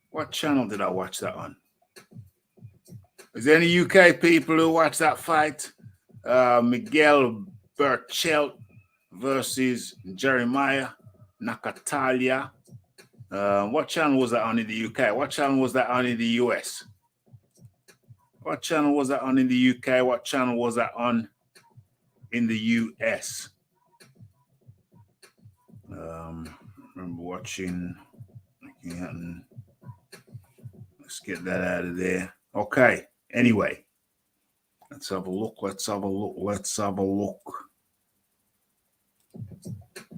What channel did I watch that on? Is there any UK people who watch that fight? Miguel Burchelt versus Jeremiah Nakatalia. What channel was that on in the UK? What channel was that on in the US? What channel was that on in the UK? What channel was that on in the US? Remember watching. Let's get that out of there. Okay. Anyway, let's have a look.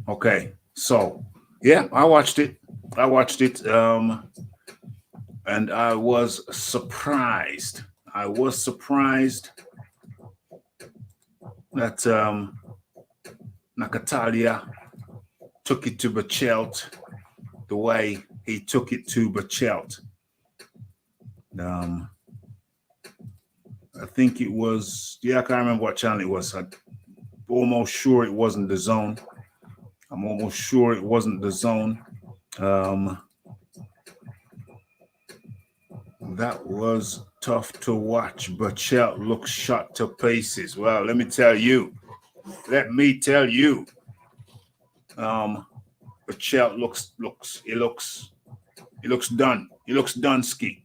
Okay. So, yeah, I watched it. And I was surprised. That Nakatalia took it to Burchelt the way he took it to Burchelt. I think it was, I can't remember what channel it was. I'm almost sure it wasn't DAZN. That was tough to watch. Burchelt looks shot to pieces. Well, let me tell you. Burchelt looks done. He looks done ski.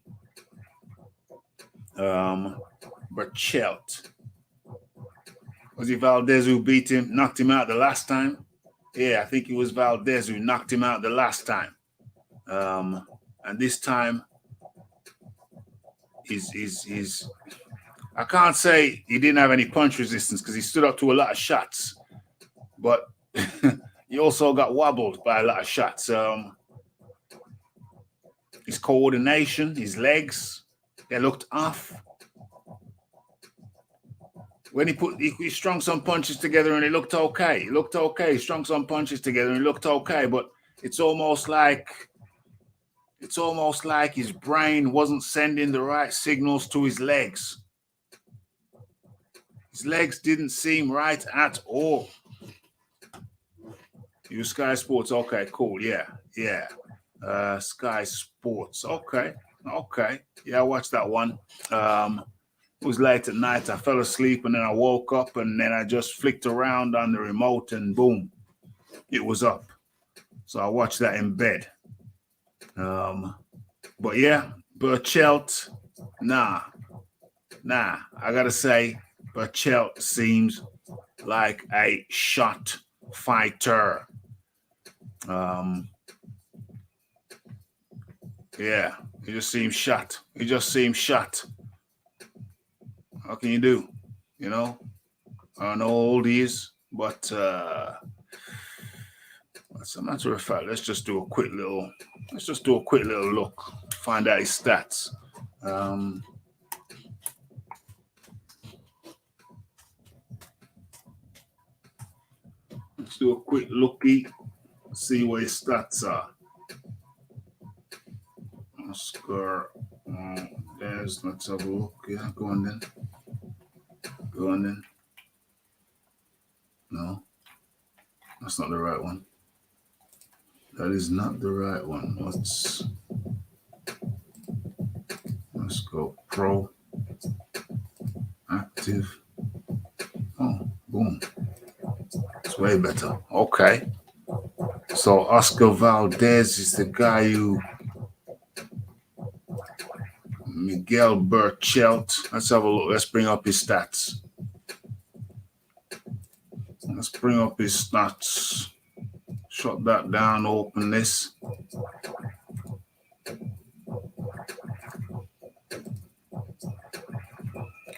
Burchelt. Was it Valdez who beat him, knocked him out the last time? Yeah, I think it was Valdez who knocked him out the last time. And this time, he's I can't say he didn't have any punch resistance because he stood up to a lot of shots, but he also got wobbled by a lot of shots. His coordination, his legs, they looked off. When he strung some punches together and it looked okay. He strung some punches together and it looked okay, but it's almost like his brain wasn't sending the right signals to his legs. His legs didn't seem right at all. You Sky Sports, okay, cool, yeah. Sky Sports, okay. Yeah, I watched that one. It was late at night. I fell asleep and then I woke up and then I just flicked around on the remote and boom, it was up. So I watched that in bed. But yeah, Burchelt, nah. I gotta say, Burchelt seems like a shot fighter. Yeah, he just seems shot. He just seems shot. How can you do? You know, I don't know how old he is, but as a matter of fact, let's just do a quick little look, find out his stats. Let's do a quick looky, see what his stats are. Oscar, let's have a look. Yeah, go on then. No, that's not the right one. That is not the right one. Let's go pro, active. Oh, boom. It's way better. Okay. So Oscar Valdez is the guy who Miguel Burchelt. Let's have a look. Let's bring up his stats. Shut that down, open this.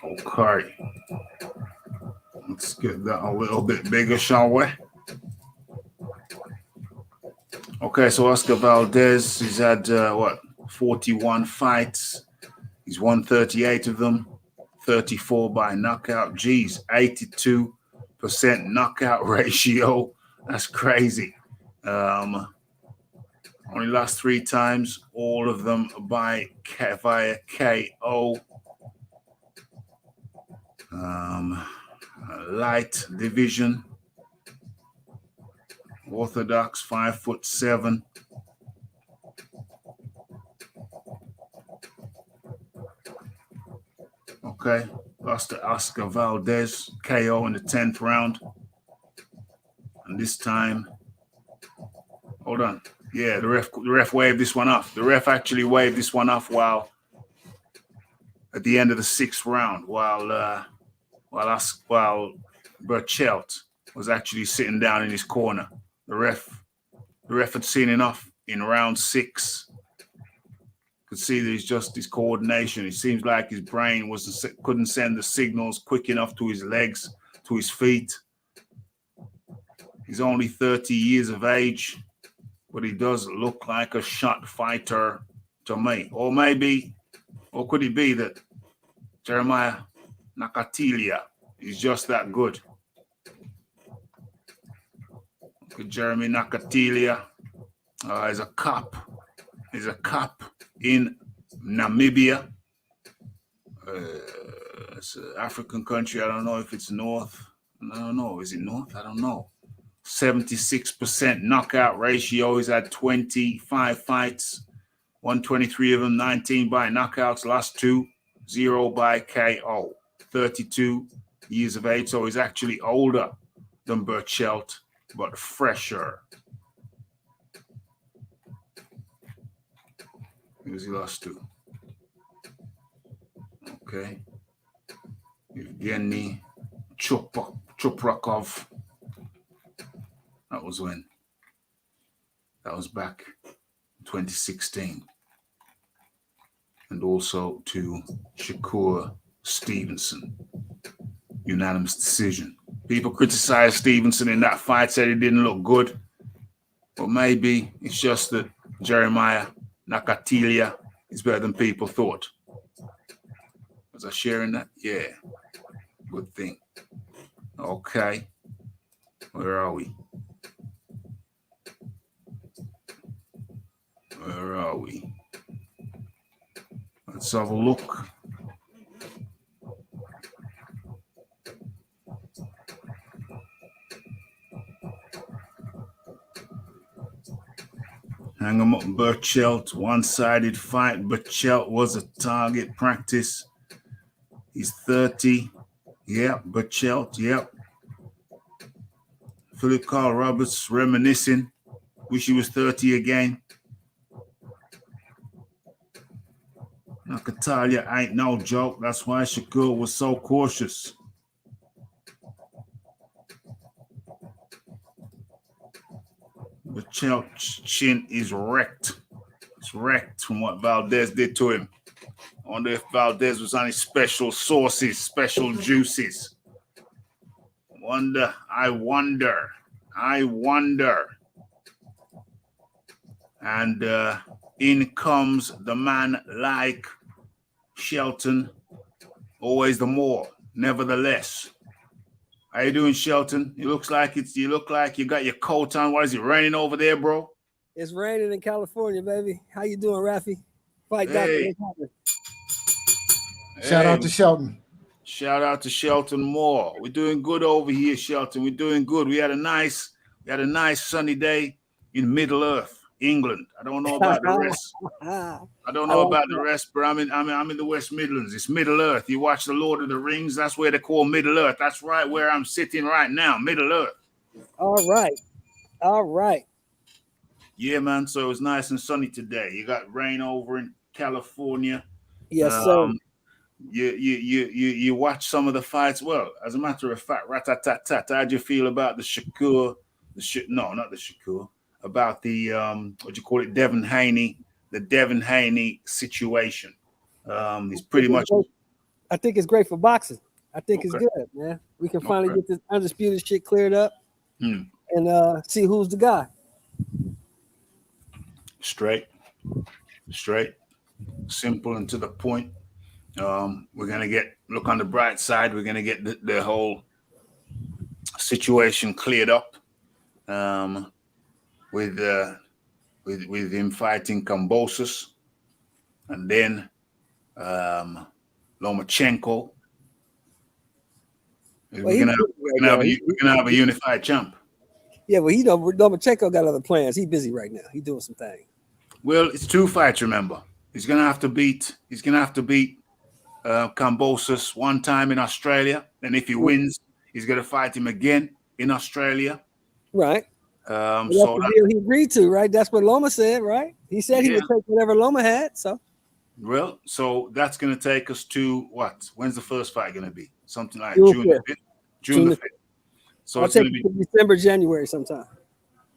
Okay. Let's get that a little bit bigger, shall we? Okay, so Oscar Valdez, he's had 41 fights. He's won 38 of them, 34 by knockout. Geez, 82% knockout ratio. That's crazy. Only lost 3 times, all of them via KO. Light division. Orthodox, 5'7". Okay, lost to Oscar Valdez, KO in the 10th round. And this time, hold on. Yeah, the ref waved this one off. The ref actually waved this one off while at the end of the 6th round, while Burchelt was actually sitting down in his corner. The ref had seen enough in round 6. Could see that it's just his coordination. It seems like his brain couldn't send the signals quick enough to his legs, to his feet. He's only 30 years of age, but he does look like a shot fighter to me. Or could it be that Jeremiah Nakatilia is just that good? Jeremy Nakatilia is a cop. He's a cop in Namibia. It's an African country. I don't know if it's north. I don't know. Is it north? I don't know. 76% knockout ratio. He's had 25 fights. 123 of them, 19 by knockouts. Last 2, 0 by KO. 32 years of age. So he's actually older than Burchelt, but fresher. Who's he lost to? Okay. Evgeny Chuprakov. That was when? That was back in 2016. And also to Shakur Stevenson. Unanimous decision. People criticized Stevenson in that fight, said he didn't look good. But maybe it's just that Jeremiah Nakatilia is better than people thought. Was I sharing that? Yeah. Good thing. Okay. Where are we? Let's have a look. Hang him up, Burchelt, one-sided fight. Burchelt was a target practice. He's 30. Yep, Burchelt, yep. Philip Carl Roberts reminiscing. Wish he was 30 again. Nakatalia ain't no joke. That's why Shakur was so cautious. Burchelt's chin is wrecked. It's It's wrecked from what Valdez did to him. I wonder if Valdez was on his special sauces, special juices. I wonder. And in comes the man like Shelton, always the more, nevertheless. How you doing, Shelton? You look like you got your coat on. What is it, raining over there, bro? It's raining in California, baby. How you doing, Raphie? Fight Hey. doctor. Shout out to Shelton. Shout out to Shelton Moore. We're doing good over here, Shelton. We're doing good. We had a nice sunny day in Middle Earth, England. I don't know about the rest. I don't know about the rest, but I'm in the West Midlands. It's Middle Earth. You watch The Lord of the Rings, that's where they call Middle Earth. That's right where I'm sitting right now, Middle Earth. All right. Yeah, man. So it was nice and sunny today. You got rain over in California. Yes, sir. You watch some of the fights. Well, as a matter of fact, rat-tat-tat-tat, how'd you feel about the Shakur? Not the Shakur. About the Devin Haney, the Devin Haney situation. He's pretty much. I think it's great for boxing. I think it's good, man. We can finally get this undisputed shit cleared up and see who's the guy. Straight, simple and to the point. We're gonna look on the bright side. We're gonna get the whole situation cleared up. With him fighting Kambosos, and then Lomachenko. We're gonna have a unified champ. Yeah, well, Lomachenko got other plans. He's busy right now. He's doing some things. Well, it's 2 fights. Remember, he's gonna have to beat Kambosos one time in Australia, and if he wins, he's gonna fight him again in Australia. Right. That's the deal he agreed to, right? That's what Loma said, right? He said he would take whatever Loma had. So that's going to take us to what? When's the first fight going to be? Something like June the 5th. June the 5th. So it's going to be December, January sometime.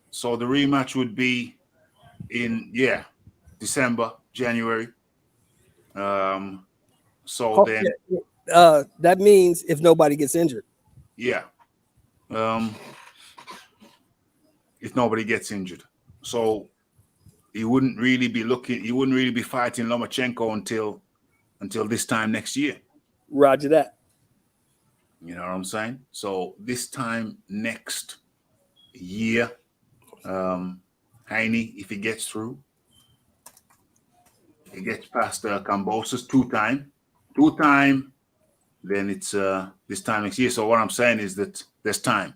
So the rematch would be in December, January. That means if nobody gets injured. Yeah. If nobody gets injured. So he wouldn't really be fighting Lomachenko until this time next year. Roger that. You know what I'm saying? So this time next year, Haney, if he gets through, he gets past Kambosos two time, then it's this time next year. So what I'm saying is that there's time.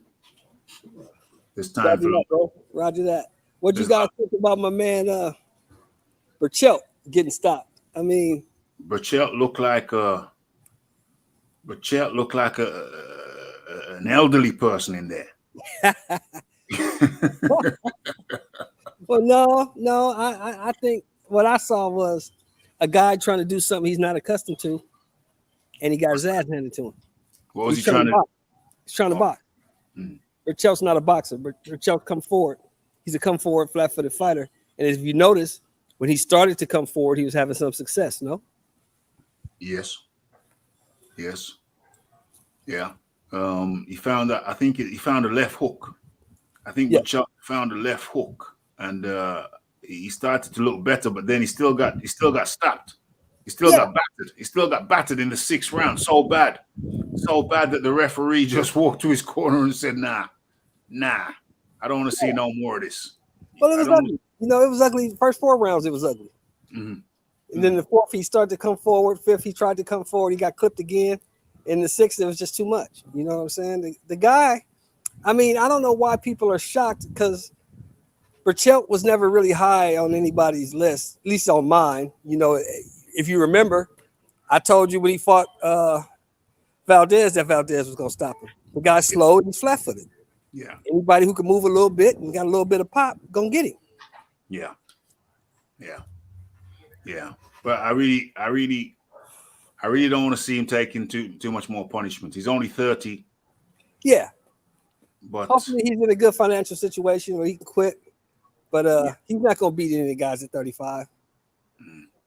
It's time for bro. Roger that. What you got to think about my man Burchelt getting stopped? I mean, Burchelt looked like an elderly person in there. Well, no. I think what I saw was a guy trying to do something he's not accustomed to, and he got his ass handed to him. What was he trying to do? He's trying to box. Burchelt's not a boxer, but Burchelt come forward. He's a come forward flat-footed fighter. And if you notice, when he started to come forward, he was having some success, no? Yes. Yeah. He found a left hook. I think Burchelt found a left hook, and he started to look better, but then he still got stopped. He still got battered. He still got battered in the 6th round. So bad that the referee just walked to his corner and said, Nah, I don't want to see no more of this. Well, it was ugly. It was ugly. First 4 rounds, it was ugly. Mm-hmm. And then the 4th, he started to come forward. 5th, he tried to come forward. He got clipped again. In the 6th, it was just too much. You know what I'm saying? The guy, I mean, I don't know why people are shocked, because Burchelt was never really high on anybody's list, at least on mine. If you remember, I told you when he fought Valdez that Valdez was going to stop him. The guy's slow and he's flat-footed. Yeah. Anybody who can move a little bit and got a little bit of pop, gonna get him. Yeah. But I really don't want to see him taking too much more punishment. He's only 30. Yeah. But hopefully he's in a good financial situation where he can quit. But he's not gonna beat any of the guys at 35.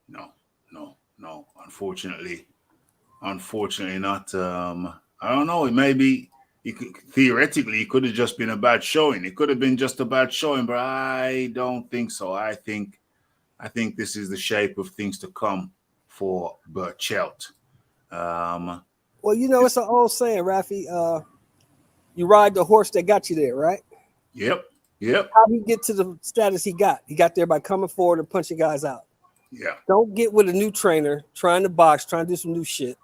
No. Unfortunately not. I don't know. Maybe theoretically, it could have just been a bad showing. It could have been just a bad showing, but I don't think so. I think this is the shape of things to come for Burchelt. Well, you know, it's an old saying, Raphie. You ride the horse that got you there, right? Yep. How did he get to the status he got? He got there by coming forward and punching guys out. Yeah. Don't get with a new trainer trying to box, trying to do some new shit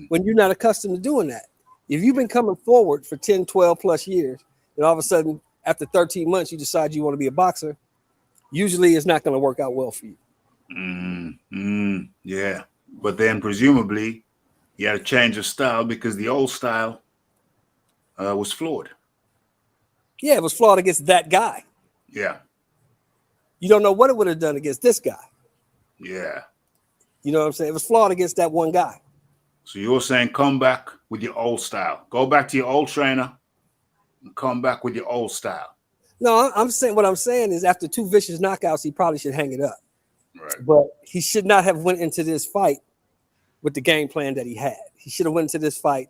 when you're not accustomed to doing that. If you've been coming forward for 10, 12 plus years, and all of a sudden, after 13 months, you decide you want to be a boxer, usually it's not going to work out well for you. Yeah. But then presumably he had a change of style because the old style was flawed. Yeah, it was flawed against that guy. Yeah. You don't know what it would have done against this guy. Yeah. You know what I'm saying? It was flawed against that one guy. So you're saying come back with your old style. Go back to your old trainer and come back with your old style. No, I'm saying what I'm saying is after 2 vicious knockouts, he probably should hang it up. Right. But he should not have went into this fight with the game plan that he had. He should have went into this fight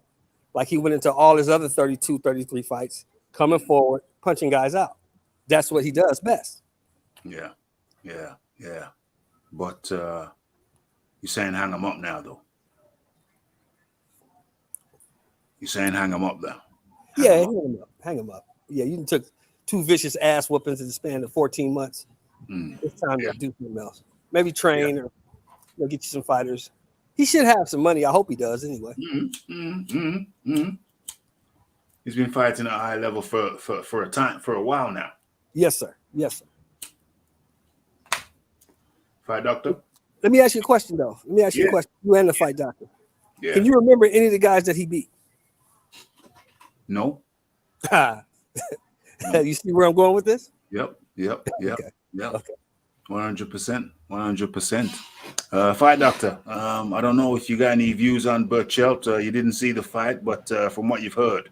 like he went into all his other 32, 33 fights, coming forward, punching guys out. That's what he does best. Yeah. But you're saying hang him up now, though. You're saying hang him up, though. Hang him up. Yeah, you took 2 vicious ass whoopings in the span of 14 months. It's time to do something else. Maybe train or get you some fighters. He should have some money. I hope he does anyway. He's been fighting at a high level for a while now. Yes, sir. Fight doctor? Let me ask you a question, though. You and the fight doctor. Yeah. Can you remember any of the guys that he beat? No. You see where I'm going with this? Yep. Okay. 100%. Fight doctor. I don't know if you got any views on Burchelt. You didn't see the fight, but from what you've heard.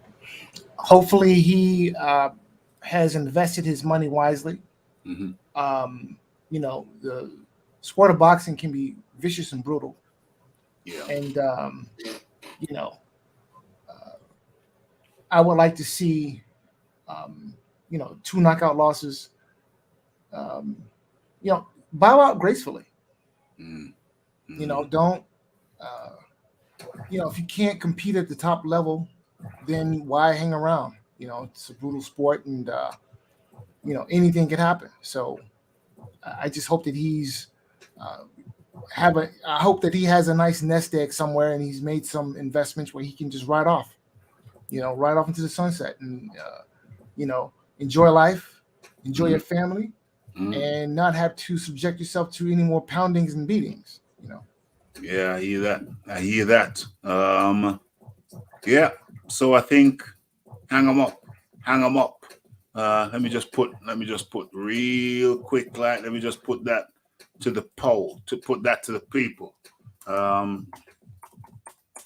Hopefully he has invested his money wisely. Mm-hmm. The sport of boxing can be vicious and brutal. Yeah. And, I would like to see, 2 knockout losses, bow out gracefully. Don't, if you can't compete at the top level, then why hang around? It's a brutal sport and, anything can happen. So I just hope that he's, I hope that he has a nice nest egg somewhere and he's made some investments where he can just ride off into the sunset and, enjoy life, enjoy your family, and not have to subject yourself to any more poundings and beatings, Yeah, I hear that. Yeah. So I think hang them up. Let me just put real quick, let me just put that to the poll, to put that to the people.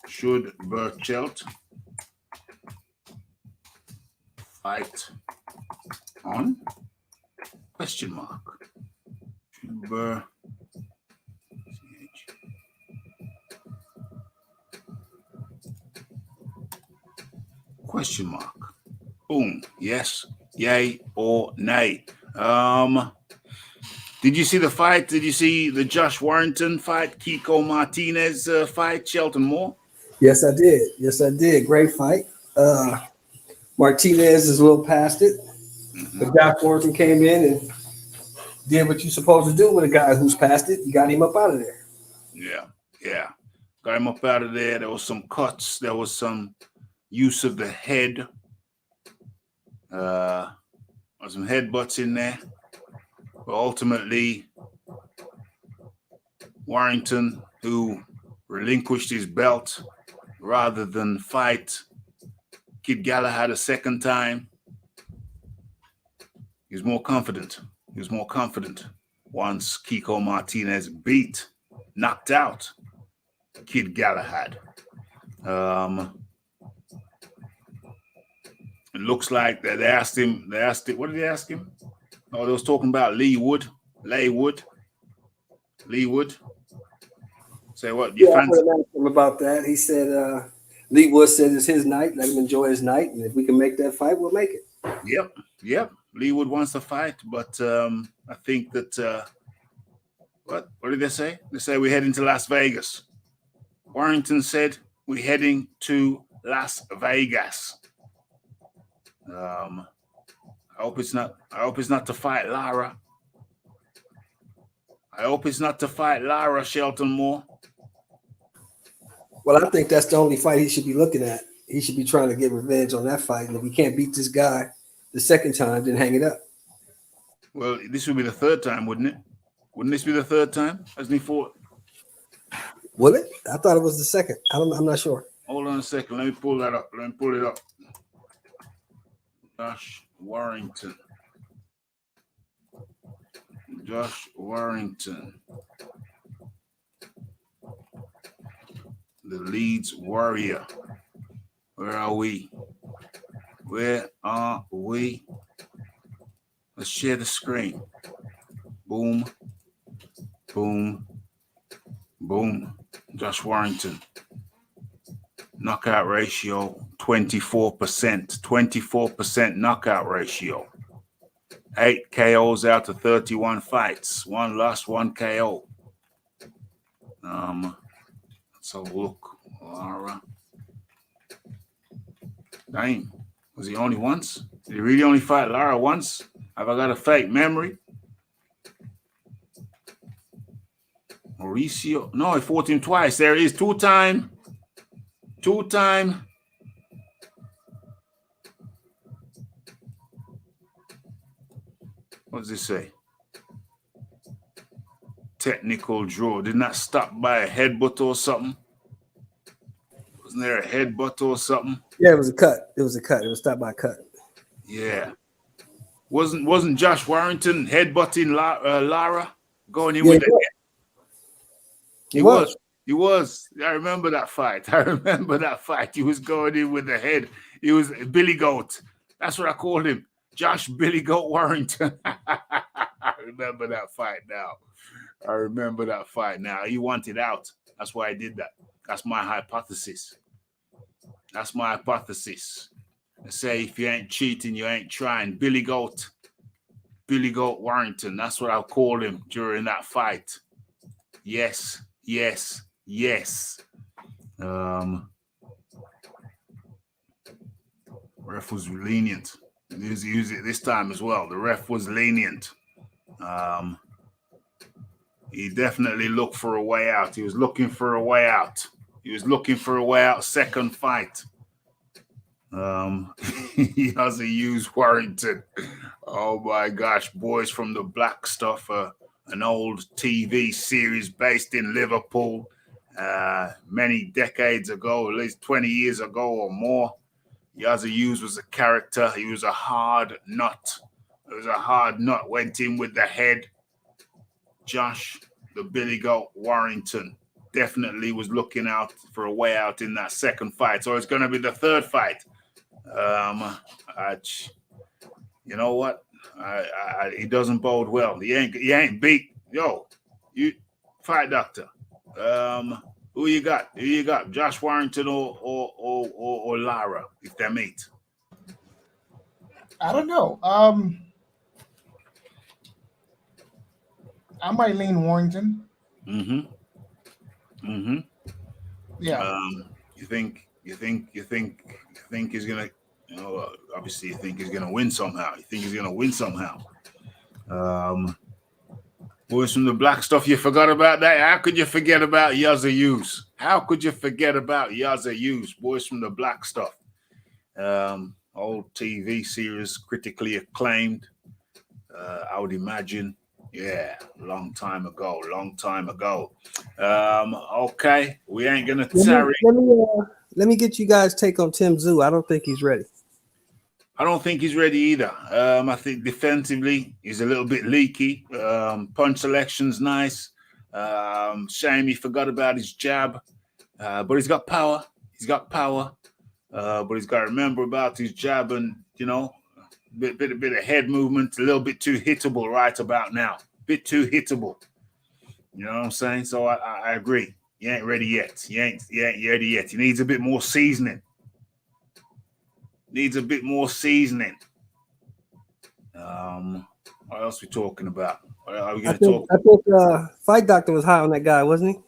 Should Burchelt fight on? Question mark. Should question mark. Boom. Yes, yay, or nay. Did you see the fight? Did you see the Josh Warrington fight, Kiko Martinez fight, Shelton Moore? Yes, I did. Great fight. Martinez is a little past it. But Josh Warrington came in and did what you're supposed to do with a guy who's past it. You got him up out of there. Yeah. Got him up out of there. There was some cuts. There was some use of the head. There was some headbutts in there. But ultimately, Warrington, who relinquished his belt rather than fight Kid Galahad a second time, he was more confident. Once Kiko Martinez knocked out Kid Galahad. It looks like that they asked him, what did they ask him? Oh, they was talking about Laywood. Lee Wood. Say what? Yeah, You I fancy? heard him about that. He said Lee Wood said it's his night. Let him enjoy his night, and if we can make that fight, we'll make it. Yep. Lee Wood wants to fight, but I think that what did they say? They say we're heading to Las Vegas. Warrington said we're heading to Las Vegas. I hope it's not to fight Lara. I hope it's not to fight Lara Shelton Moore. Well, I think that's the only fight he should be looking at. He should be trying to get revenge on that fight, and if he can't beat this guy the second time, then hang it up. Well, this would be the third time, wouldn't it? Wouldn't this be the third time? Hasn't he fought? Will it? I thought it was the second. I'm not sure. Hold on a second. Let me pull that up. Let me pull it up. Josh Warrington. The Leeds Warrior. Where are we? Let's share the screen. Boom. Josh Warrington. Knockout ratio 24%. 24% knockout ratio. 8 KOs out of 31 fights. 1 loss, 1 KO. Let's have a look. Lara. Dang. Was he only once? Did he really only fight Lara once? Have I got a fake memory? Mauricio. No, he fought him twice. There he is. Two-time. What does it say? Technical draw. Didn't that stop by a headbutt or something? Wasn't there a headbutt or something? Yeah, it was a cut. It was stopped by a cut. Yeah. Wasn't Josh Warrington headbutting Lara? Going in with the head? He was. I remember that fight. He was going in with the head. He was Billy Goat. That's what I called him. Josh Billy Goat Warrington. I remember that fight now. He wanted out. That's why I did that. That's my hypothesis. They say if you ain't cheating, you ain't trying. Billy Goat Warrington. That's what I called him during that fight. Yes. Ref was lenient. He used it this time as well. The ref was lenient. He definitely looked for a way out. He was looking for a way out. Second fight. He hasn't used Warrington. Oh my gosh, boys from the Black Stuff, an old TV series based in Liverpool many decades ago, at least 20 years ago or more. Yazzie Hughes was a character. He was a hard nut. Went in with the head. Josh, the Billy Goat Warrington, definitely was looking out for a way out in that second fight. So it's going to be the third fight. You know what? He doesn't bode well. He ain't beat. Yo, you fight doctor. Who you got? Josh Warrington or Lara if they meet? I don't know. I might lean Warrington. Yeah. You think he's gonna? Obviously, you think he's gonna win somehow. Boys from the Black Stuff, you forgot about that. How could you forget about Yazzie Hughes? Boys from the Black Stuff. Old TV series, critically acclaimed. I would imagine. Yeah, long time ago. Okay, we ain't gonna tarry. Let me get you guys' take on Tim Tszyu. I don't think he's ready. I don't think he's ready either. I think defensively he's a little bit leaky. Punch selection's nice. Shame he forgot about his jab. But he's got power. But he's got to remember about his jab and, bit of head movement, a little bit too hittable right about now. Bit too hittable. You know what I'm saying? So I agree. He ain't ready yet. He ain't ready yet. He needs a bit more seasoning. What else we talking about? What are we I gonna think talk? Fight Doctor was high on that guy, wasn't he?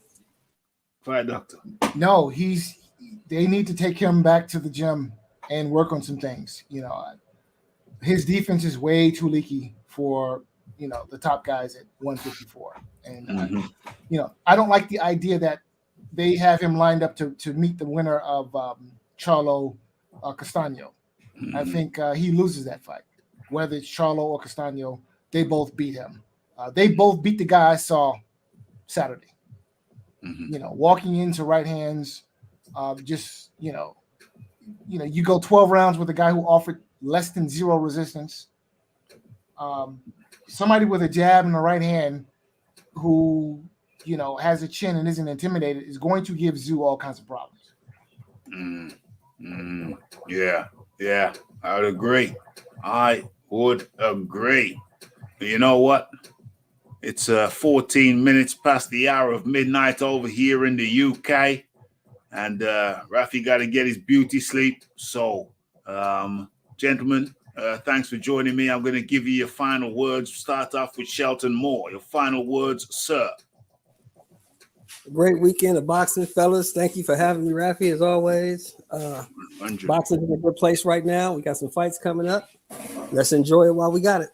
Fight doctor. No, they need to take him back to the gym and work on some things. His defense is way too leaky for the top guys at 154, and I don't like the idea that they have him lined up to meet the winner of Charlo Castano. I think he loses that fight, whether it's Charlo or Castano. They both beat him. They both beat the guy I saw Saturday. Walking into right hands, you go 12 rounds with a guy who offered less than zero resistance. Somebody with a jab in the right hand who, has a chin and isn't intimidated is going to give Zoo all kinds of problems. Yeah, I would agree. But you know what? It's 14 minutes past the hour of midnight over here in the UK. And Raphie got to get his beauty sleep. So, gentlemen, thanks for joining me. I'm going to give you your final words. Start off with Shelton Moore. Your final words, sir. Great weekend of boxing, fellas. Thank you for having me, Raphie, as always. Boxing is in a good place right now. We got some fights coming up. Let's enjoy it while we got it.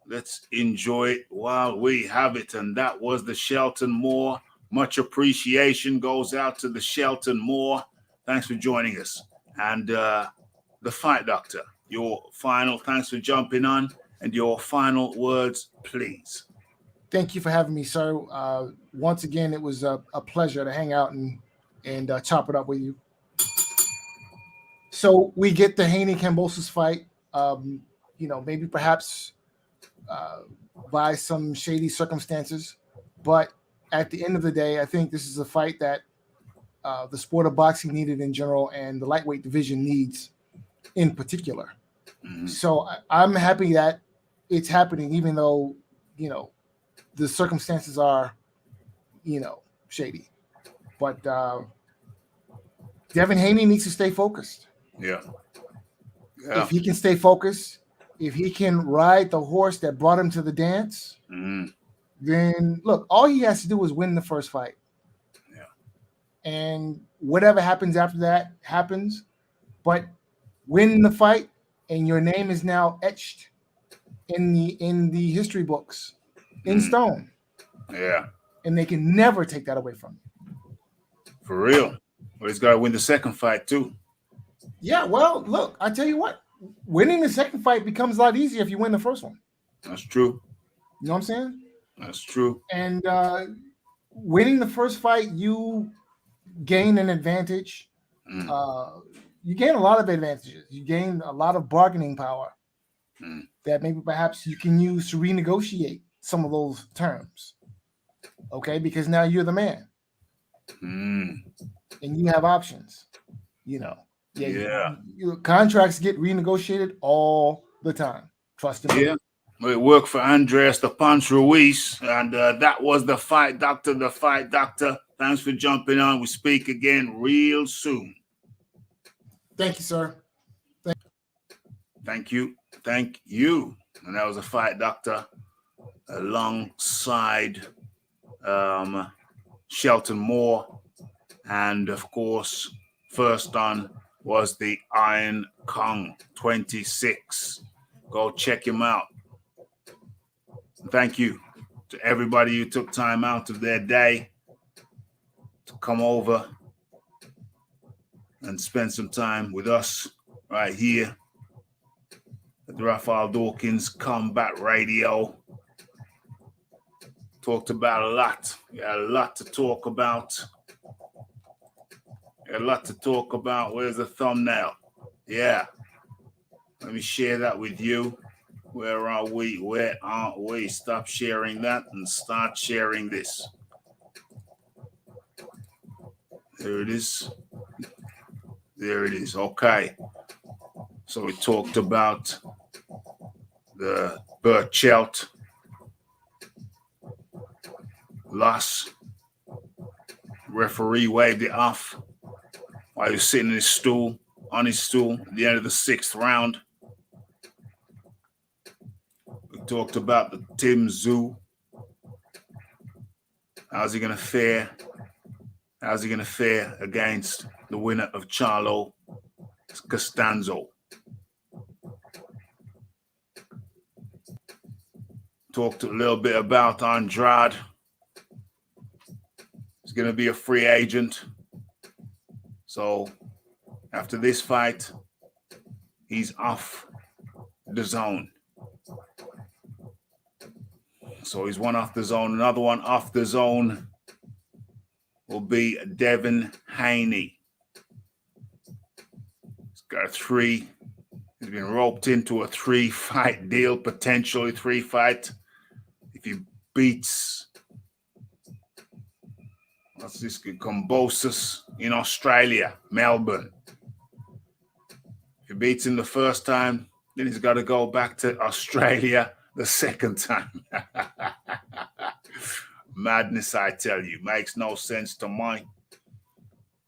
Let's enjoy it while we have it. And that was the Shelton Moore. Much appreciation goes out to the Shelton Moore. Thanks for joining us. And the Fight Doctor, your final, thanks for jumping on. And your final words, please. Thank you for having me, sir. Once again, it was a pleasure to hang out and chop it up with you. So we get the Haney Kambosos fight. Maybe perhaps by some shady circumstances, but at the end of the day, I think this is a fight that the sport of boxing needed in general, and the lightweight division needs in particular. So I'm happy that it's happening, even though the circumstances are shady. But Devin Haney needs to stay focused. Yeah. If he can stay focused, if he can ride the horse that brought him to the dance, then look, all he has to do is win the first fight. Yeah. And whatever happens after that happens. But win the fight, and your name is now etched in the history books in stone. Yeah. And they can never take that away from you. For real. Well, he's got to win the second fight too. Yeah, well, look, I tell you what, winning the second fight becomes a lot easier if you win the first one. That's true. You know what I'm saying? That's true. And winning the first fight, you gain an advantage. You gain a lot of advantages. You gain a lot of bargaining power that maybe perhaps you can use to renegotiate some of those terms. Okay, because now you're the man. And you have options. Your contracts get renegotiated all the time. Trust me. Yeah. It worked for Andres the Punch Ruiz. And that was the Fight Doctor, the Fight Doctor. Thanks for jumping on. We speak again real soon. Thank you, sir. Thank you. Thank you. And that was a Fight Doctor alongside Shelton Moore. And of course, first on was the Iron Kong 26. Go check him out. Thank you to everybody who took time out of their day to come over and spend some time with us right here at the Raphael Dawkins Combat Radio. Talked about a lot. We had a lot to talk about. Where's the thumbnail? Yeah. Let me share that with you. Where are we? Where aren't we? Stop sharing that and start sharing this. There it is. There it is. Okay. So we talked about the Burchelt loss. Referee waved it off while he was sitting on his stool at the end of the 6th round. We talked about the Tim Tszyu. How's he going to fare? How's he going to fare against the winner of Charlo Costanzo? Talked a little bit about Andrade. He's going to be a free agent. So after this fight, he's off the zone. So he's one off the zone. Another one off the zone will be Devin Haney. He's got a 3. He's been roped into a 3-fight deal, potentially 3-fight. If he beats, what's this? Kambosos in Australia, Melbourne. If he beats him the first time, then he's got to go back to Australia the second time. Madness, I tell you, makes no sense to mine.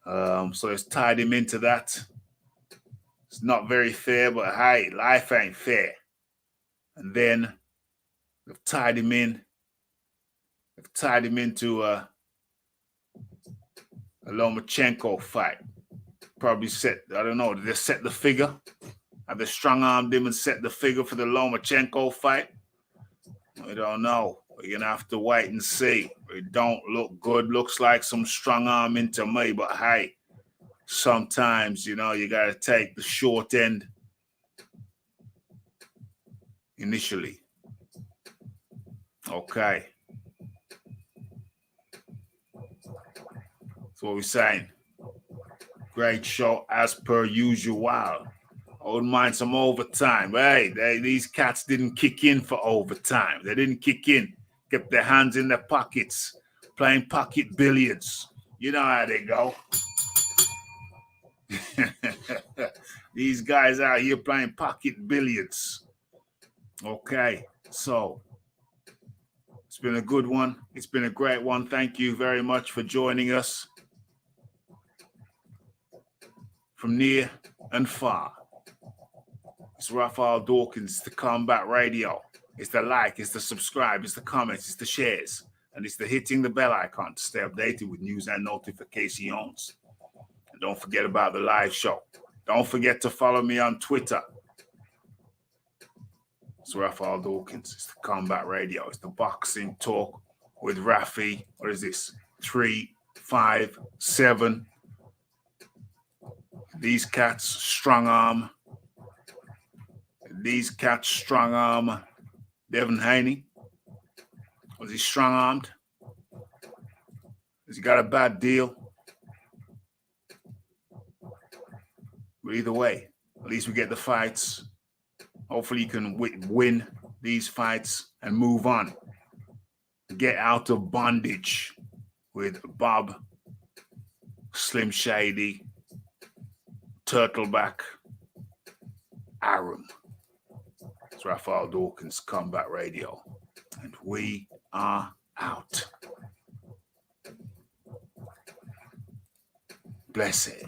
So it's tied him into that. It's not very fair, but hey, life ain't fair. And then they've tied him in. They've tied him into a Lomachenko fight. Probably set, I don't know, did they set the figure? Have they strong-armed him and set the figure for the Lomachenko fight? We don't know. We're going to have to wait and see. It don't look good. Looks like some strong-arming to me, but hey, sometimes, you know, you got to take the short end initially. Okay. That's what we're saying. Great show as per usual. I wouldn't mind some overtime. Hey, these cats didn't kick in for overtime. They didn't kick in. Kept their hands in their pockets, playing pocket billiards. You know how they go. These guys out here playing pocket billiards. Okay, so it's been a good one. It's been a great one. Thank you very much for joining us from near and far. It's Raphael Dawkins, the Combat Radio. It's the like, it's the subscribe, it's the comments, it's the shares, and it's the hitting the bell icon to stay updated with news and notifications. And don't forget about the live show. Don't forget to follow me on Twitter. It's Raphael Dawkins. It's the Combat Radio. It's the boxing talk with Raphie. What is this? 3, 5, 7. These cats strong arm. These cats strong arm. Devin Haney. Was he strong armed? Has he got a bad deal? But either way, at least we get the fights. Hopefully you can win these fights and move on. Get out of bondage with Bob, Slim Shady, Turtleback, Arum. It's Raphael Dawkins, Combat Radio. And we are out. Blessed.